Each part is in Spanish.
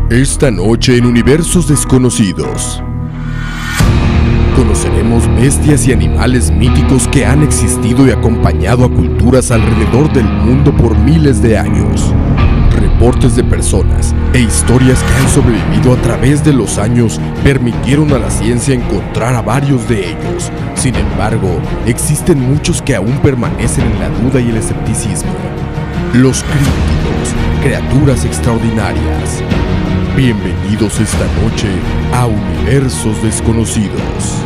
Esta noche en Universos Desconocidos conoceremos bestias y animales míticos que han existido y acompañado a culturas alrededor del mundo por miles de años. Reportes de personas e historias que han sobrevivido a través de los años permitieron a la ciencia encontrar a varios de ellos. Sin embargo, existen muchos que aún permanecen en la duda y el escepticismo. Los críptidos, criaturas extraordinarias. Bienvenidos esta noche a Universos Desconocidos.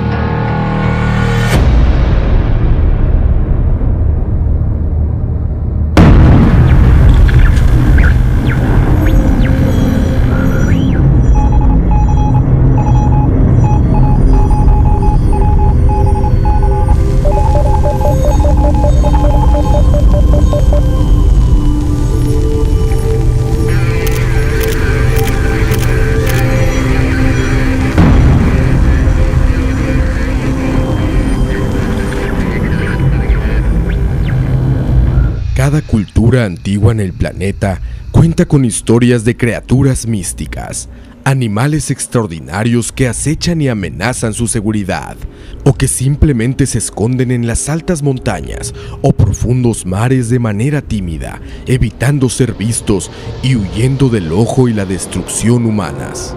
Cada cultura antigua en el planeta cuenta con historias de criaturas místicas, animales extraordinarios que acechan y amenazan su seguridad, o que simplemente se esconden en las altas montañas o profundos mares de manera tímida, evitando ser vistos y huyendo del ojo y la destrucción humanas.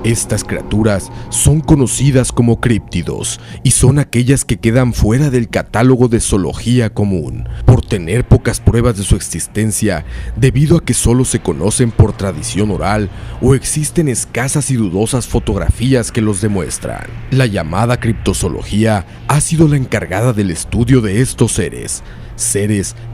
Estas criaturas son conocidas como críptidos y son aquellas que quedan fuera del catálogo de zoología común, por tener pocas pruebas de su existencia debido a que solo se conocen por tradición oral o existen escasas y dudosas fotografías que los demuestran. La llamada criptozoología ha sido la encargada del estudio de estos seres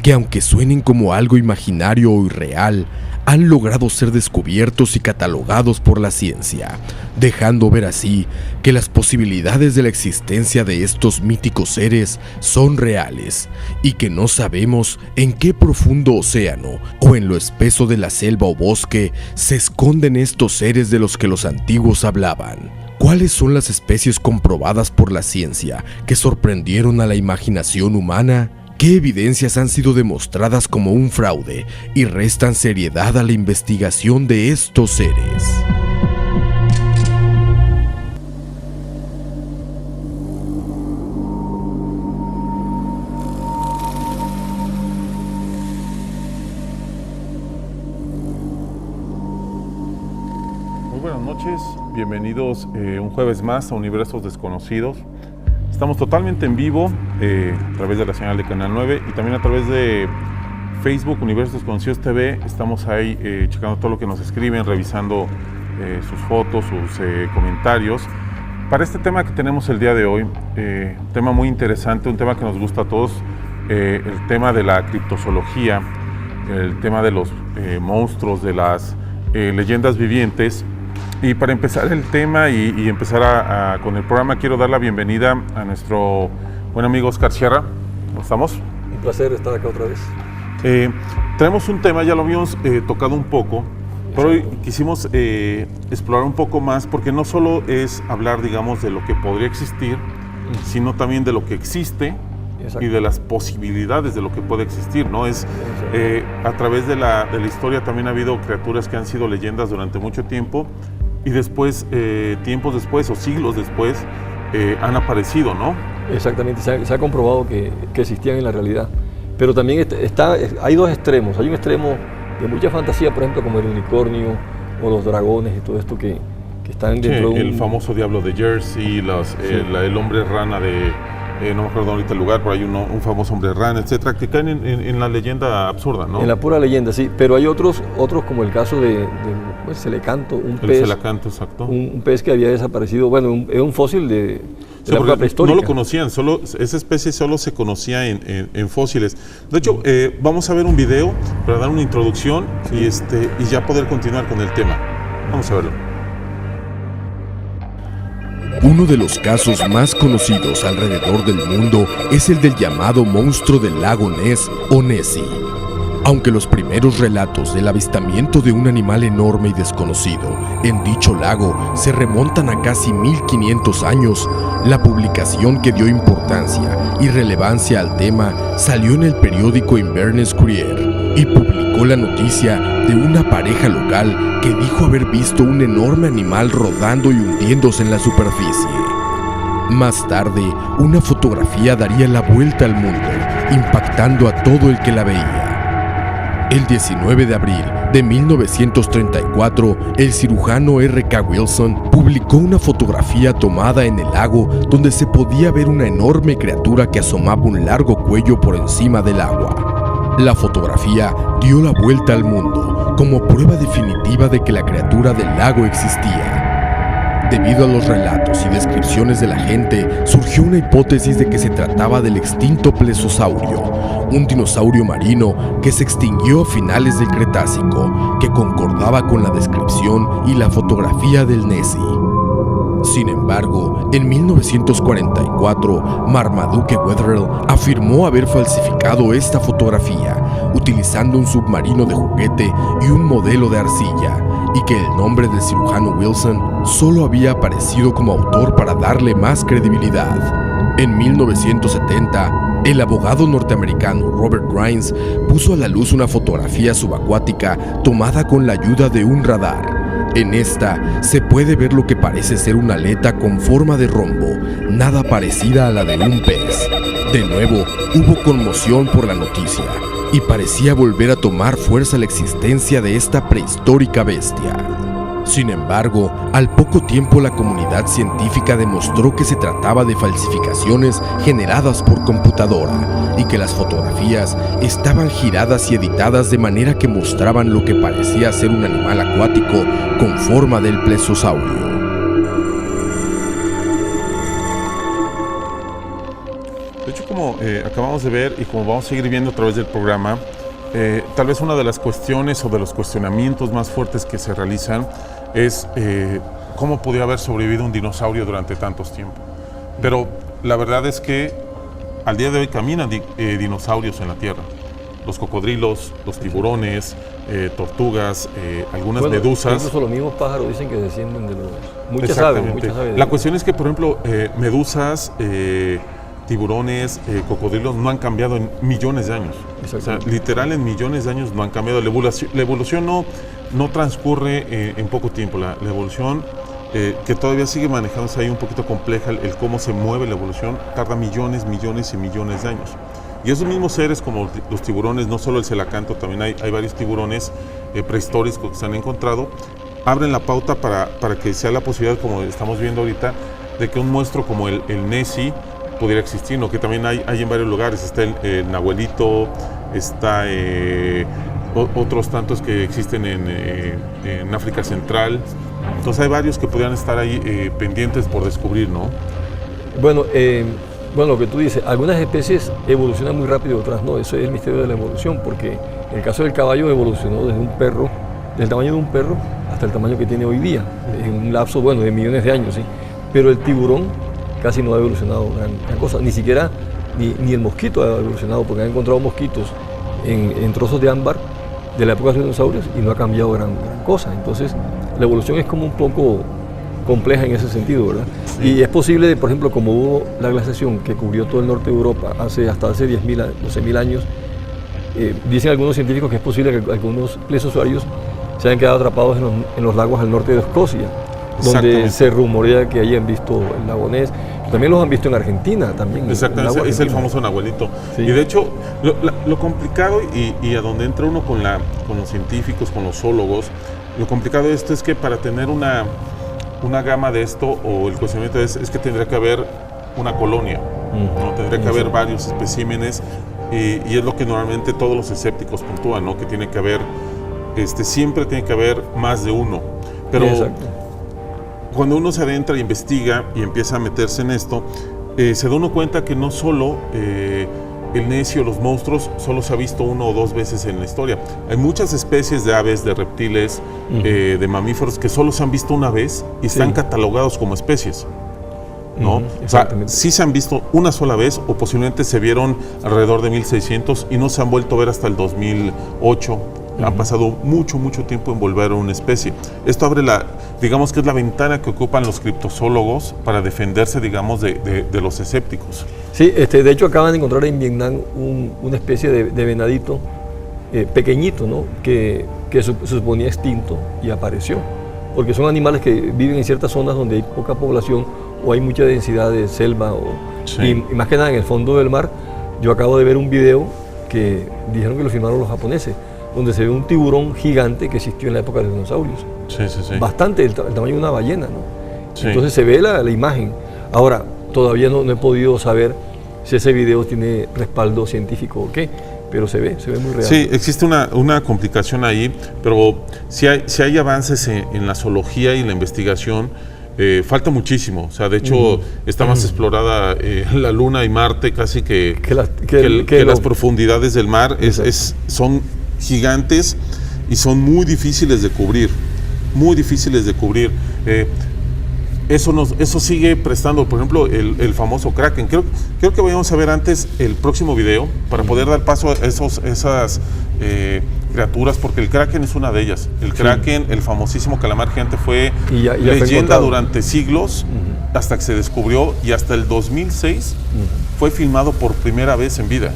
que aunque suenen como algo imaginario o irreal, han logrado ser descubiertos y catalogados por la ciencia, dejando ver así que las posibilidades de la existencia de estos míticos seres son reales y que no sabemos en qué profundo océano o en lo espeso de la selva o bosque se esconden estos seres de los que los antiguos hablaban. ¿Cuáles son las especies comprobadas por la ciencia que sorprendieron a la imaginación humana? ¿Qué evidencias han sido demostradas como un fraude y restan seriedad a la investigación de estos seres? Muy buenas noches, bienvenidos un jueves más a Universos Desconocidos. Estamos totalmente en vivo a través de la señal de Canal 9 y también a través de Facebook, Universos Desconocidos TV. Estamos ahí checando todo lo que nos escriben, revisando sus fotos, sus comentarios. Para este tema que tenemos el día de hoy, un tema muy interesante, un tema que nos gusta a todos, el tema de la criptozoología, el tema de los monstruos, de las leyendas vivientes. Y para empezar el tema y empezar con el programa, quiero dar la bienvenida a nuestro buen amigo Oscar Sierra. ¿Cómo estamos? Un placer estar acá otra vez. Tenemos un tema, ya lo habíamos tocado un poco, pero hoy quisimos explorar un poco más, porque no solo es hablar, digamos, de lo que podría existir, sino también de lo que existe. Exacto. Y de las posibilidades de lo que puede existir, ¿no? A través de la historia también ha habido criaturas que han sido leyendas durante mucho tiempo y después, tiempos después o siglos después, han aparecido, ¿no? Exactamente, se ha comprobado que existían en la realidad. Pero también hay dos extremos. Hay un extremo de mucha fantasía, por ejemplo, como el unicornio o los dragones y todo esto que están dentro de el famoso diablo de Jersey, el hombre rana de... no me acuerdo ahorita el lugar, pero hay un famoso hombre rana, etcétera, que caen en la leyenda absurda, ¿no? En la pura leyenda, sí, pero hay otros como el caso del celecanto, un pez. El celecanto, exacto. Un pez que había desaparecido, bueno, es un fósil de la época prehistórica. No lo conocían, esa especie solo se conocía en fósiles. De hecho, vamos a ver un video para dar una introducción y ya poder continuar con el tema. Vamos a verlo. Uno de los casos más conocidos alrededor del mundo es el del llamado monstruo del lago Ness o Nessie. Aunque los primeros relatos del avistamiento de un animal enorme y desconocido en dicho lago se remontan a casi 1500 años, la publicación que dio importancia y relevancia al tema salió en el periódico Inverness Courier. y publicó la noticia de una pareja local que dijo haber visto un enorme animal rodando y hundiéndose en la superficie. Más tarde, una fotografía daría la vuelta al mundo, impactando a todo el que la veía. El 19 de abril de 1934, el cirujano R.K. Wilson publicó una fotografía tomada en el lago donde se podía ver una enorme criatura que asomaba un largo cuello por encima del agua. La fotografía dio la vuelta al mundo como prueba definitiva de que la criatura del lago existía. Debido a los relatos y descripciones de la gente, surgió una hipótesis de que se trataba del extinto plesiosaurio, un dinosaurio marino que se extinguió a finales del Cretácico, que concordaba con la descripción y la fotografía del Nessie. Sin embargo, en 1944, Marmaduke Wetherell afirmó haber falsificado esta fotografía, utilizando un submarino de juguete y un modelo de arcilla, y que el nombre del cirujano Wilson solo había aparecido como autor para darle más credibilidad. En 1970, el abogado norteamericano Robert Grimes puso a la luz una fotografía subacuática tomada con la ayuda de un radar. En esta se puede ver lo que parece ser una aleta con forma de rombo, nada parecida a la de un pez. De nuevo, hubo conmoción por la noticia, y parecía volver a tomar fuerza la existencia de esta prehistórica bestia. Sin embargo, al poco tiempo la comunidad científica demostró que se trataba de falsificaciones generadas por computadora y que las fotografías estaban giradas y editadas de manera que mostraban lo que parecía ser un animal acuático con forma del plesiosaurio. De hecho, como acabamos de ver y como vamos a seguir viendo a través del programa, tal vez una de las cuestiones o de los cuestionamientos más fuertes que se realizan es cómo podía haber sobrevivido un dinosaurio durante tantos tiempos. Pero la verdad es que al día de hoy caminan dinosaurios en la Tierra. Los cocodrilos, los tiburones, tortugas, algunas medusas. Incluso los mismos pájaros dicen que descienden de los... Muchas aves. La cuestión es que, por ejemplo, medusas, tiburones, cocodrilos no han cambiado en millones de años. O sea, literal en millones de años no han cambiado. La evolución no transcurre en poco tiempo. La evolución, que todavía sigue manejándose ahí un poquito compleja, el cómo se mueve la evolución, tarda millones, millones y millones de años. Y esos mismos seres como los tiburones, no solo el celacanto, también hay varios tiburones prehistóricos que se han encontrado, abren la pauta para que sea la posibilidad, como estamos viendo ahorita, de que un monstruo como el Nessie pudiera existir, ¿no? Que también hay en varios lugares. Está el Nahuelito, está otros tantos que existen en África Central. Entonces hay varios que podrían estar ahí pendientes por descubrir, ¿no? Bueno, lo que tú dices, algunas especies evolucionan muy rápido, otras no. Eso es el misterio de la evolución, porque en el caso del caballo evolucionó desde un perro, del tamaño de un perro hasta el tamaño que tiene hoy día, en un lapso, bueno, de millones de años, ¿sí? Pero el tiburón casi no ha evolucionado gran cosa, ni siquiera ni el mosquito ha evolucionado, porque han encontrado mosquitos en trozos de ámbar de la época de los dinosaurios y no ha cambiado gran cosa. Entonces la evolución es como un poco compleja en ese sentido, ¿verdad? Sí. Y es posible, por ejemplo, como hubo la glaciación que cubrió todo el norte de Europa hasta hace 10.000, 12.000 años, dicen algunos científicos que es posible que algunos plesiosaurios se hayan quedado atrapados en los lagos al norte de Escocia, donde se rumorea que hayan visto el lago Ness. También los han visto en Argentina también. Exactamente, es el famoso Nahuelito. Sí. Y de hecho, lo complicado y a donde entra uno con los científicos, con los zoólogos, lo complicado de esto es que para tener una gama de esto, o el cuestionamiento es que tendría que haber una colonia, ¿no? Tendría que haber varios especímenes, y es lo que normalmente todos los escépticos puntúan, ¿no? Que tiene que haber, siempre tiene que haber más de uno. Pero cuando uno se adentra e investiga y empieza a meterse en esto, se da uno cuenta que no solo el Nessie o los monstruos solo se ha visto 1 o 2 veces en la historia. Hay muchas especies de aves, de reptiles, de mamíferos que solo se han visto una vez y están catalogados como especies, ¿no? O sea, sí se han visto una sola vez, o posiblemente se vieron alrededor de 1600 y no se han vuelto a ver hasta el 2008. Han pasado mucho tiempo en volver a una especie. Esto abre digamos que es la ventana que ocupan los criptozoólogos para defenderse, digamos, de los escépticos. Sí, de hecho acaban de encontrar en Vietnam una especie de venadito pequeñito, ¿no? que se suponía extinto y apareció. Porque son animales que viven en ciertas zonas donde hay poca población o hay mucha densidad de selva. Y más que nada en el fondo del mar. Yo acabo de ver un video que dijeron que lo filmaron los japoneses, donde se ve un tiburón gigante que existió en la época de los dinosaurios. Bastante, el tamaño de una ballena, ¿no? Entonces se ve la imagen. Ahora, todavía no he podido saber si ese video tiene respaldo científico o qué, pero se ve muy real. Sí, existe una complicación ahí, pero si hay avances en la zoología y en la investigación, falta muchísimo. O sea, de hecho, está más explorada la Luna y Marte casi que las profundidades del mar. Son gigantes y son muy difíciles de cubrir. Muy difíciles de cubrir. Eso sigue prestando, por ejemplo, el famoso Kraken. Creo que vayamos a ver antes el próximo video para poder dar paso a esas criaturas, porque el Kraken es una de ellas. El Kraken, el famosísimo calamar gigante, fue leyenda durante siglos hasta que se descubrió, y hasta el 2006 fue filmado por primera vez en vida.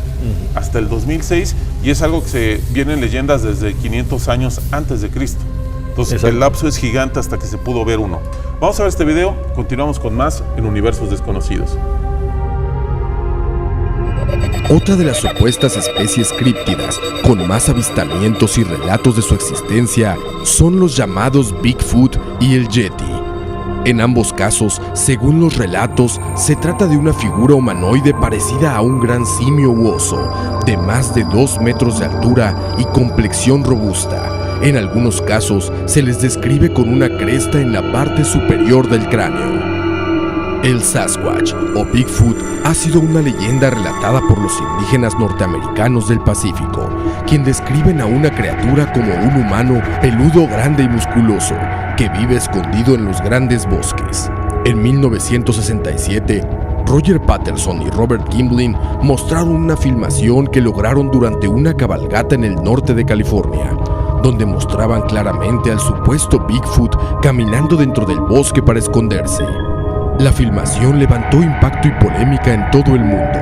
Hasta el 2006, y es algo que vienen leyendas desde 500 años antes de Cristo. Entonces el lapso es gigante hasta que se pudo ver uno. Vamos a ver este video, continuamos con más en Universos Desconocidos. Otra de las supuestas especies críptidas con más avistamientos y relatos de su existencia son los llamados Bigfoot y el Yeti. En ambos casos, según los relatos, se trata de una figura humanoide parecida a un gran simio u oso, de más de 2 metros de altura y complexión robusta. En algunos casos, se les describe con una cresta en la parte superior del cráneo. El Sasquatch o Bigfoot ha sido una leyenda relatada por los indígenas norteamericanos del Pacífico, quien describen a una criatura como un humano peludo, grande y musculoso, que vive escondido en los grandes bosques. En 1967, Roger Patterson y Robert Gimblin mostraron una filmación que lograron durante una cabalgata en el norte de California, donde mostraban claramente al supuesto Bigfoot caminando dentro del bosque para esconderse. La filmación levantó impacto y polémica en todo el mundo,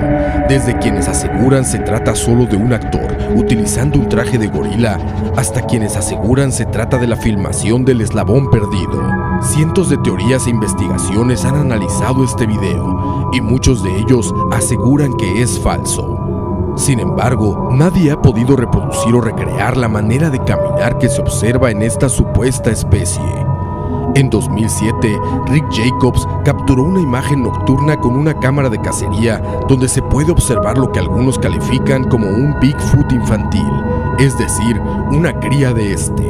desde quienes aseguran se trata solo de un actor utilizando un traje de gorila, hasta quienes aseguran se trata de la filmación del eslabón perdido. Cientos de teorías e investigaciones han analizado este video, y muchos de ellos aseguran que es falso. Sin embargo, nadie ha podido reproducir o recrear la manera de caminar que se observa en esta supuesta especie. En 2007, Rick Jacobs capturó una imagen nocturna con una cámara de cacería donde se puede observar lo que algunos califican como un Bigfoot infantil, es decir, una cría de este.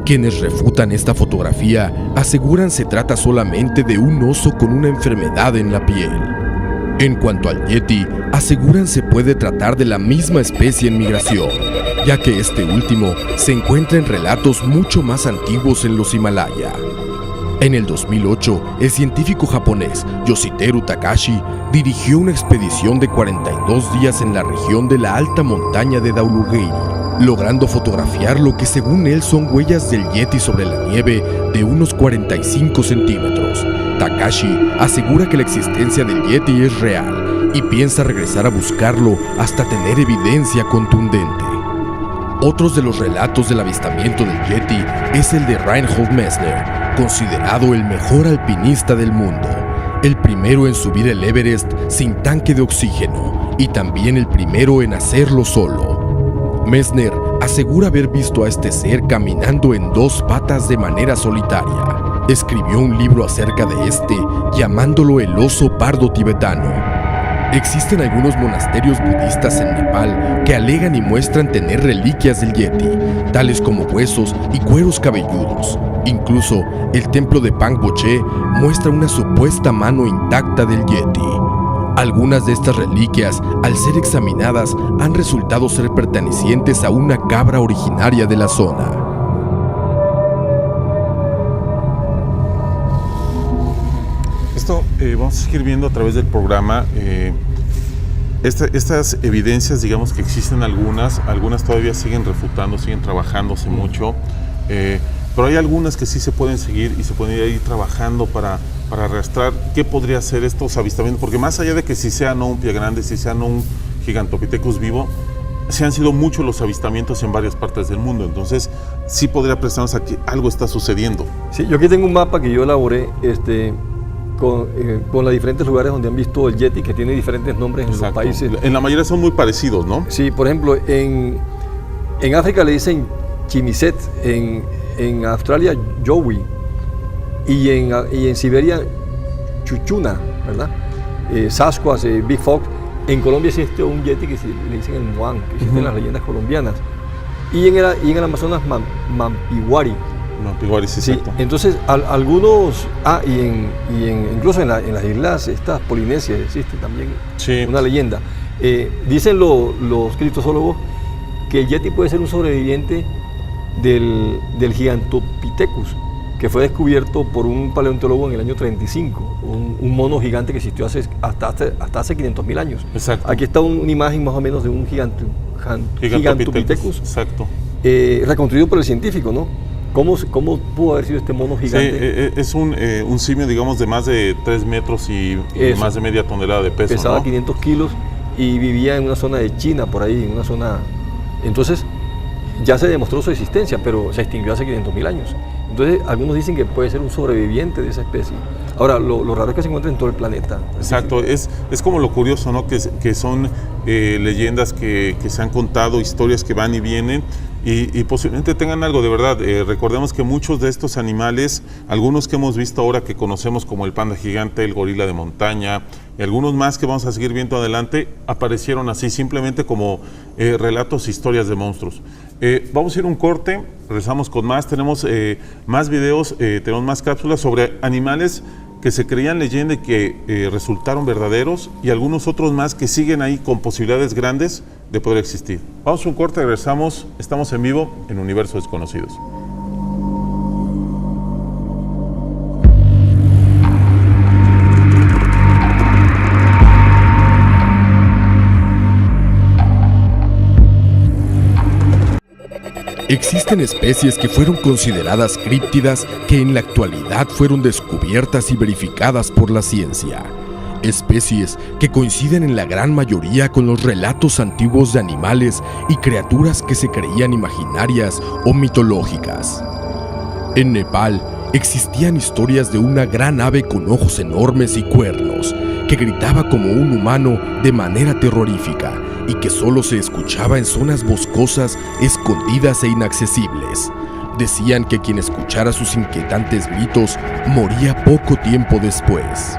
Quienes refutan esta fotografía aseguran se trata solamente de un oso con una enfermedad en la piel. En cuanto al Yeti, aseguran se puede tratar de la misma especie en migración, ya que este último se encuentra en relatos mucho más antiguos en los Himalaya. En el 2008, el científico japonés Yoshiteru Takashi dirigió una expedición de 42 días en la región de la alta montaña de Daulugiri, logrando fotografiar lo que según él son huellas del Yeti sobre la nieve de unos 45 centímetros. Takashi asegura que la existencia del Yeti es real y piensa regresar a buscarlo hasta tener evidencia contundente. Otros de los relatos del avistamiento del Yeti es el de Reinhold Messner, considerado el mejor alpinista del mundo, el primero en subir el Everest sin tanque de oxígeno y también el primero en hacerlo solo. Messner asegura haber visto a este ser caminando en 2 patas de manera solitaria. Escribió un libro acerca de este, llamándolo el oso pardo tibetano. Existen algunos monasterios budistas en Nepal que alegan y muestran tener reliquias del Yeti, tales como huesos y cueros cabelludos. Incluso el templo de Pangboche muestra una supuesta mano intacta del Yeti. Algunas de estas reliquias, al ser examinadas, han resultado ser pertenecientes a una cabra originaria de la zona. Esto vamos a seguir viendo a través del programa. Estas evidencias, digamos que existen algunas todavía siguen refutando, siguen trabajándose mucho, pero hay algunas que sí se pueden seguir y se pueden ir trabajando para arrastrar qué podría ser estos avistamientos, porque más allá de que si sea no un pie grande, si sea no un Gigantopithecus vivo, se han sido muchos los avistamientos en varias partes del mundo, entonces sí podría prestarnos a que algo está sucediendo. Sí, yo aquí tengo un mapa que yo elaboré con los diferentes lugares donde han visto el Yeti, que tiene diferentes nombres en los países. En la mayoría son muy parecidos, ¿no? Sí, por ejemplo, en África le dicen Chimiset, en Australia Yowie, y en Siberia Chuchuna, ¿verdad? Sasquatch, Big Fox. En Colombia existe un Yeti que le dicen el Moan, que existe en las leyendas colombianas. Y en el Amazonas Mampiwari. Mampiwari, sí, exacto. Entonces, algunos, incluso en las islas estas polinesias existe también una leyenda. Dicen los criptozoólogos que el Yeti puede ser un sobreviviente del Gigantopithecus, que fue descubierto por un paleontólogo en el año 35, un mono gigante que existió hasta hace 500.000 años. Exacto. Aquí está una imagen más o menos de un Gigantopithecus, exacto. Reconstruido por el científico, ¿no? ¿Cómo pudo haber sido este mono gigante? Sí, es un simio, digamos, de más de 3 metros y más de media tonelada de peso. Pesaba, ¿no?, 500 kilos y vivía en una zona de China, por ahí, en una zona... Entonces, ya se demostró su existencia, pero se extinguió hace 500.000 años. Entonces, algunos dicen que puede ser un sobreviviente de esa especie. Ahora, lo raro es que se encuentra en todo el planeta. Exacto, es como lo curioso, ¿no? Que son leyendas que se han contado, historias que van y vienen, y posiblemente tengan algo de verdad. Recordemos que muchos de estos animales, algunos que hemos visto ahora que conocemos como el panda gigante, el gorila de montaña, y algunos más que vamos a seguir viendo adelante, aparecieron así simplemente como relatos, historias de monstruos. Vamos a ir a un corte, regresamos con más, tenemos más videos, tenemos más cápsulas sobre animales que se creían leyenda y que resultaron verdaderos, y algunos otros más que siguen ahí con posibilidades grandes de poder existir. Vamos a un corte, regresamos, estamos en vivo en Universos Desconocidos. Existen especies que fueron consideradas críptidas que en la actualidad fueron descubiertas y verificadas por la ciencia. Especies que coinciden en la gran mayoría con los relatos antiguos de animales y criaturas que se creían imaginarias o mitológicas. En Nepal existían historias de una gran ave con ojos enormes y cuernos que gritaba como un humano de manera terrorífica y que solo se escuchaba en zonas boscosas, escondidas e inaccesibles. Decían que quien escuchara sus inquietantes gritos moría poco tiempo después.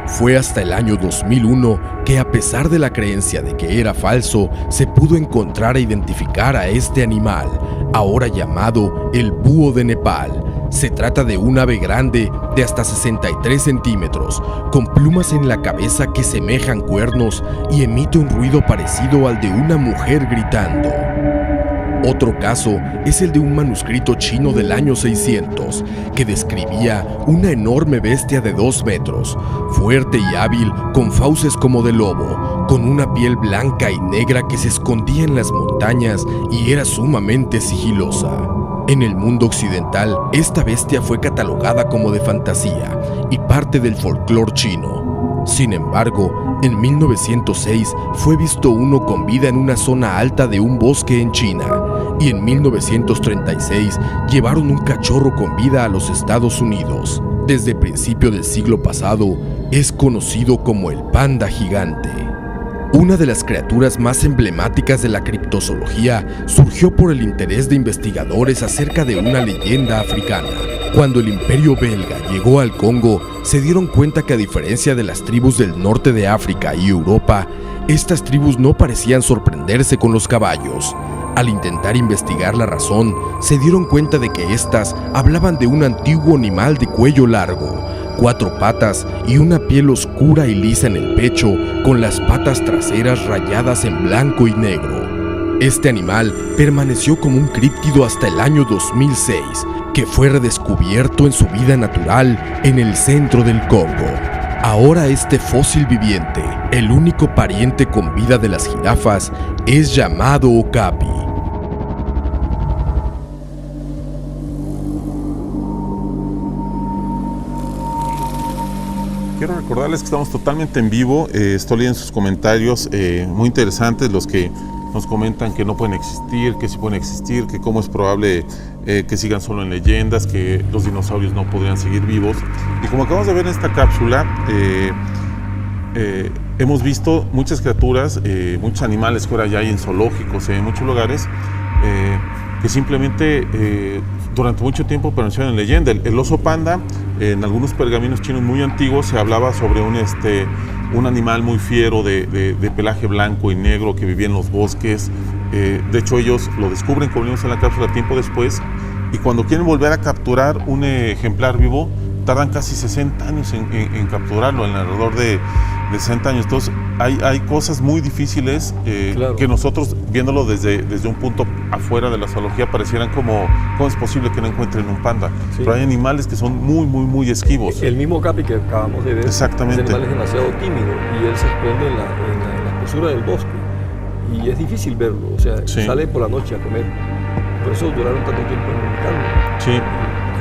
Fue hasta el año 2001 que, a pesar de la creencia de que era falso, se pudo encontrar e identificar a este animal, ahora llamado el búho de Nepal. Se trata de un ave grande de hasta 63 centímetros, con plumas en la cabeza que semejan cuernos y emite un ruido parecido al de una mujer gritando. Otro caso es el de un manuscrito chino del año 600, que describía una enorme bestia de 2 metros, fuerte y hábil, con fauces como de lobo, con una piel blanca y negra que se escondía en las montañas y era sumamente sigilosa. En el mundo occidental, esta bestia fue catalogada como de fantasía y parte del folclore chino. Sin embargo, en 1906 fue visto uno con vida en una zona alta de un bosque en China, y en 1936 llevaron un cachorro con vida a los Estados Unidos. Desde el principio del siglo pasado, es conocido como el panda gigante. Una de las criaturas más emblemáticas de la criptozoología surgió por el interés de investigadores acerca de una leyenda africana. Cuando el Imperio belga llegó al Congo, se dieron cuenta que, a diferencia de las tribus del norte de África y Europa, estas tribus no parecían sorprenderse con los caballos. Al intentar investigar la razón, se dieron cuenta de que éstas hablaban de un antiguo animal de cuello largo, 4 patas y una piel oscura y lisa en el pecho, con las patas traseras rayadas en blanco y negro. Este animal permaneció como un críptido hasta el año 2006, que fue redescubierto en su vida natural en el centro del Congo. Ahora este fósil viviente, el único pariente con vida de las jirafas, es llamado okapi. Quiero recordarles que estamos totalmente en vivo, estoy leyendo sus comentarios muy interesantes, los que nos comentan que no pueden existir, que sí pueden existir, que cómo es probable que sigan solo en leyendas, que los dinosaurios no podrían seguir vivos. Y como acabamos de ver en esta cápsula, hemos visto muchas criaturas, muchos animales que ahora ya hay en zoológicos, en muchos lugares, que simplemente durante mucho tiempo permanecieron en leyenda. El oso panda, en algunos pergaminos chinos muy antiguos se hablaba sobre un animal muy fiero de pelaje blanco y negro que vivía en los bosques. De hecho, ellos lo descubren, como vimos en la cápsula, tiempo después, y cuando quieren volver a capturar un ejemplar vivo, tardan casi 60 años en capturarlo, en alrededor de 60 años. Entonces, hay cosas muy difíciles claro, que nosotros, viéndolo desde un punto afuera de la zoología, parecieran como, ¿cómo es posible que no encuentren un panda? Sí. Pero hay animales que son muy esquivos. El mismo Capi que acabamos de ver, Exactamente. ese animal es demasiado tímido y él se esconde en la espesura del bosque y es difícil verlo, o sea, Sí. sale por la noche a comer. Por eso duraron tanto tiempo en ubicarlo. Sí.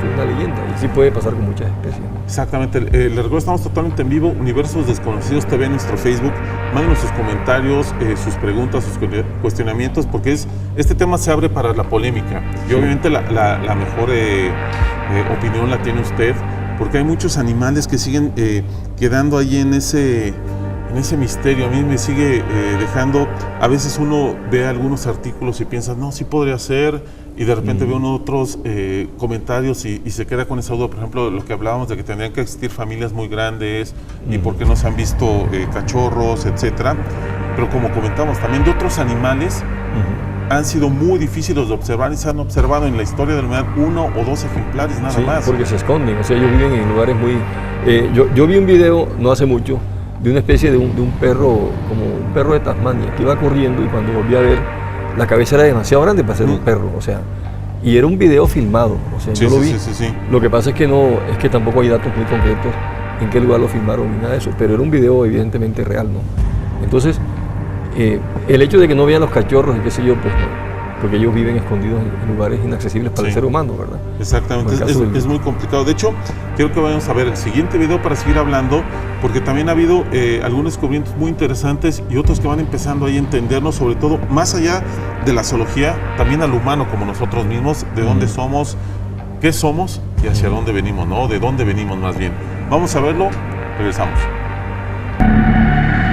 Fue una leyenda y sí puede pasar con muchas especies. Exactamente. Les recuerdo, estamos totalmente en vivo, Universos Desconocidos TV en nuestro Facebook. Mándenos sus comentarios, sus preguntas, sus cuestionamientos, porque este tema se abre para la polémica. Y obviamente la mejor opinión la tiene usted, porque hay muchos animales que siguen quedando ahí en ese misterio. A mí me sigue dejando, a veces uno ve algunos artículos y piensa, no, sí podría ser, y de repente ve uno otros comentarios y se queda con esa duda. Por ejemplo, lo que hablábamos de que tendrían que existir familias muy grandes y por qué no se han visto cachorros, etcétera. Pero como comentamos, también de otros animales han sido muy difíciles de observar y se han observado en la historia de la humanidad 1 o 2 ejemplares nada más. Porque se esconden, o sea, ellos viven en lugares muy... yo vi un video no hace mucho de una especie de un perro, como un perro de Tasmania, que iba corriendo y cuando volví a ver, la cabeza era demasiado grande para ser un perro, o sea, y era un video filmado, o sea, yo lo vi. Sí. Lo que pasa es que tampoco hay datos muy concretos en qué lugar lo filmaron ni nada de eso, pero era un video evidentemente real, ¿no? Entonces, el hecho de que no vean los cachorros y qué sé yo, pues no, porque ellos viven escondidos en lugares inaccesibles para el ser humano, ¿verdad? Exactamente, es muy complicado. De hecho, quiero que vayamos a ver el siguiente video para seguir hablando, porque también ha habido algunos descubrimientos muy interesantes y otros que van empezando ahí a entendernos, sobre todo, más allá de la zoología, también al humano como nosotros mismos, de dónde somos, qué somos y hacia dónde venimos, ¿no? De dónde venimos más bien. Vamos a verlo, regresamos.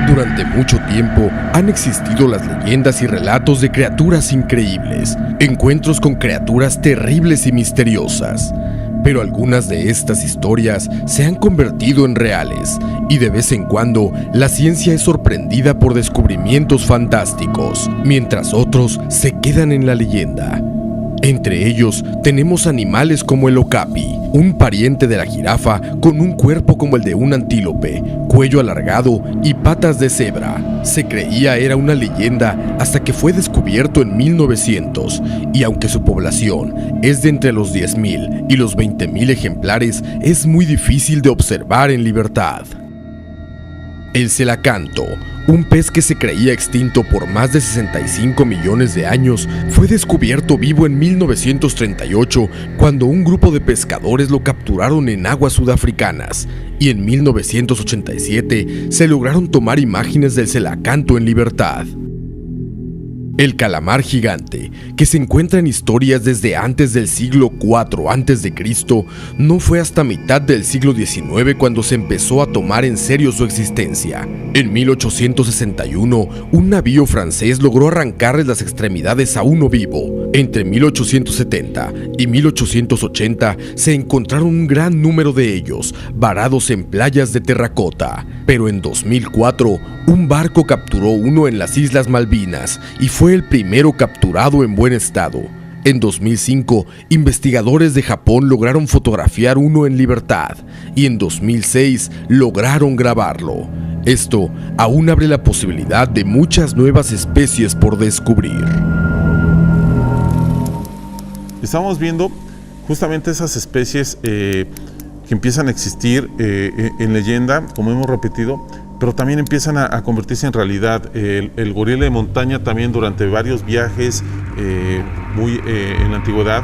Durante mucho tiempo han existido las leyendas y relatos de criaturas increíbles, encuentros con criaturas terribles y misteriosas. Pero algunas de estas historias se han convertido en reales y de vez en cuando la ciencia es sorprendida por descubrimientos fantásticos, mientras otros se quedan en la leyenda. Entre ellos tenemos animales como el okapi, un pariente de la jirafa con un cuerpo como el de un antílope, cuello alargado y patas de cebra. Se creía era una leyenda hasta que fue descubierto en 1900 y aunque su población es de entre los 10.000 y los 20.000 ejemplares, es muy difícil de observar en libertad. El celacanto, un pez que se creía extinto por más de 65 millones de años, fue descubierto vivo en 1938 cuando un grupo de pescadores lo capturaron en aguas sudafricanas, y en 1987 se lograron tomar imágenes del celacanto en libertad. El calamar gigante, que se encuentra en historias desde antes del siglo IV a.C., no fue hasta mitad del siglo XIX cuando se empezó a tomar en serio su existencia. En 1861, un navío francés logró arrancarles las extremidades a uno vivo. Entre 1870 y 1880 se encontraron un gran número de ellos, varados en playas de terracota. Pero en 2004, un barco capturó uno en las Islas Malvinas y fue el primero capturado en buen estado. En 2005, investigadores de Japón lograron fotografiar uno en libertad y en 2006 lograron grabarlo. Esto aún abre la posibilidad de muchas nuevas especies por descubrir. Estamos viendo justamente esas especies que empiezan a existir en leyenda, como hemos repetido, pero también empiezan a convertirse en realidad. El gorila de montaña también durante varios viajes en la antigüedad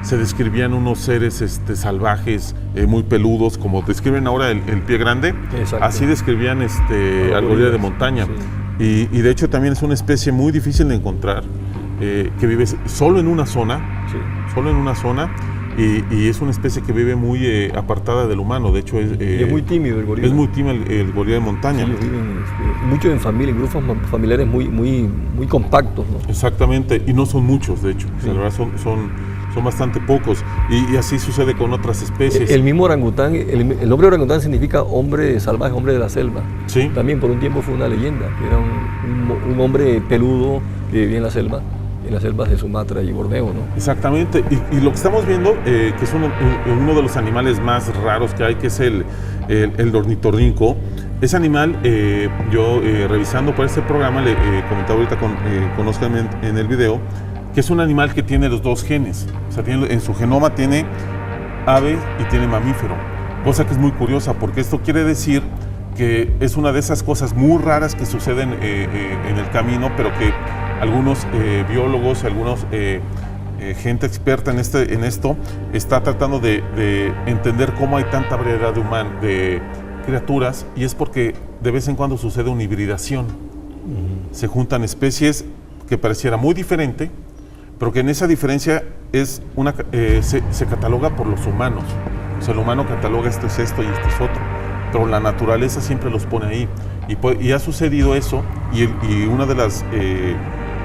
se describían unos seres salvajes, muy peludos, como describen ahora el pie grande. Exacto. Así describían al gorila de montaña. Sí. y de hecho también es una especie muy difícil de encontrar, que vive solo en una zona, Sí. solo en una zona, y es una especie que vive muy apartada del humano. De hecho Y es muy tímido el gorila. es muy tímido el gorila de montaña. Sí, ellos viven mucho en familia, en grupos familiares muy compactos, ¿no? Exactamente, y no son muchos, de hecho. O sea, Sí. la verdad son bastante pocos, y así sucede con otras especies. El mismo orangután, el nombre orangután significa hombre salvaje, hombre de la selva. Sí. También por un tiempo fue una leyenda, que era un hombre peludo que vivía en la selva, en las selvas de Sumatra y Borneo, ¿no? Exactamente, y lo que estamos viendo, que es uno de los animales más raros que hay, que es el ornitorrinco. Ese animal, yo revisando por este programa, le comentaba ahorita con Oscar en el video, que es un animal que tiene los dos genes. O sea, en su genoma tiene ave y tiene mamífero, cosa que es muy curiosa, porque esto quiere decir que es una de esas cosas muy raras que suceden en el camino, pero que algunos biólogos, algunos gente experta en esto, está tratando de entender cómo hay tanta variedad de criaturas, y es porque de vez en cuando sucede una hibridación. Se juntan especies que pareciera muy diferente, pero que en esa diferencia se cataloga por los humanos. O sea, el humano cataloga esto es esto y esto es otro, pero la naturaleza siempre los pone ahí. Y ha sucedido eso, y una de las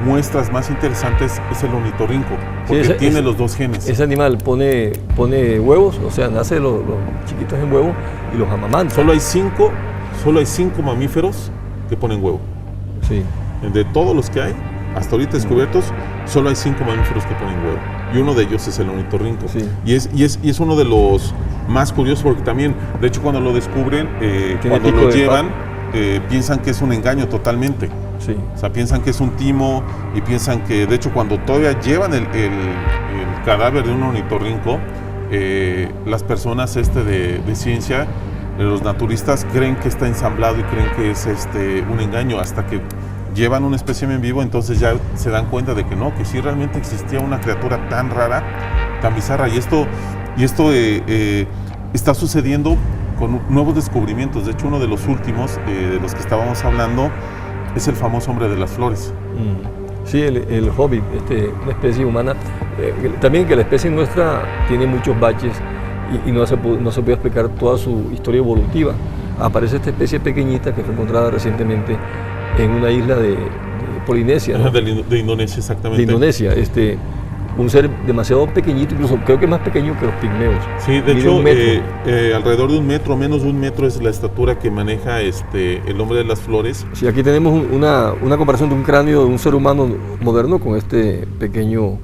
muestras más interesantes es el ornitorrinco, porque tiene los dos genes. Ese animal pone huevos, o sea, nace los chiquitos en huevo y los amamanta. Solo hay cinco mamíferos que ponen huevo. Sí. De todos los que hay, hasta ahorita descubiertos, solo hay 5 mamíferos que ponen huevo, y uno de ellos es el ornitorrinco. Sí. Y es uno de los más curiosos, porque también, de hecho, cuando lo descubren, cuando lo llevan, piensan que es un engaño totalmente. Sí. O sea, piensan que es un timo, y piensan que, de hecho, cuando todavía llevan el cadáver de un ornitorrinco, las personas de ciencia, los naturistas, creen que está ensamblado y creen que es un engaño, hasta que llevan un espécimen vivo, entonces ya se dan cuenta de que no, que sí realmente existía una criatura tan rara, tan bizarra, y esto está sucediendo con nuevos descubrimientos. De hecho, uno de los últimos, de los que estábamos hablando, es el famoso hombre de las flores. Sí, el hobbit, una especie humana. También que la especie nuestra tiene muchos baches y no se puede explicar toda su historia evolutiva. Aparece esta especie pequeñita que fue encontrada recientemente en una isla de Polinesia, ¿no? De Indonesia, exactamente. De Indonesia, un ser demasiado pequeñito, incluso creo que más pequeño que los pigmeos. Sí, de Mide hecho, 1 metro. alrededor de 1 metro, menos de 1 metro es la estatura que maneja el hombre de las flores. Sí, aquí tenemos una comparación de un cráneo de un ser humano moderno con este pequeño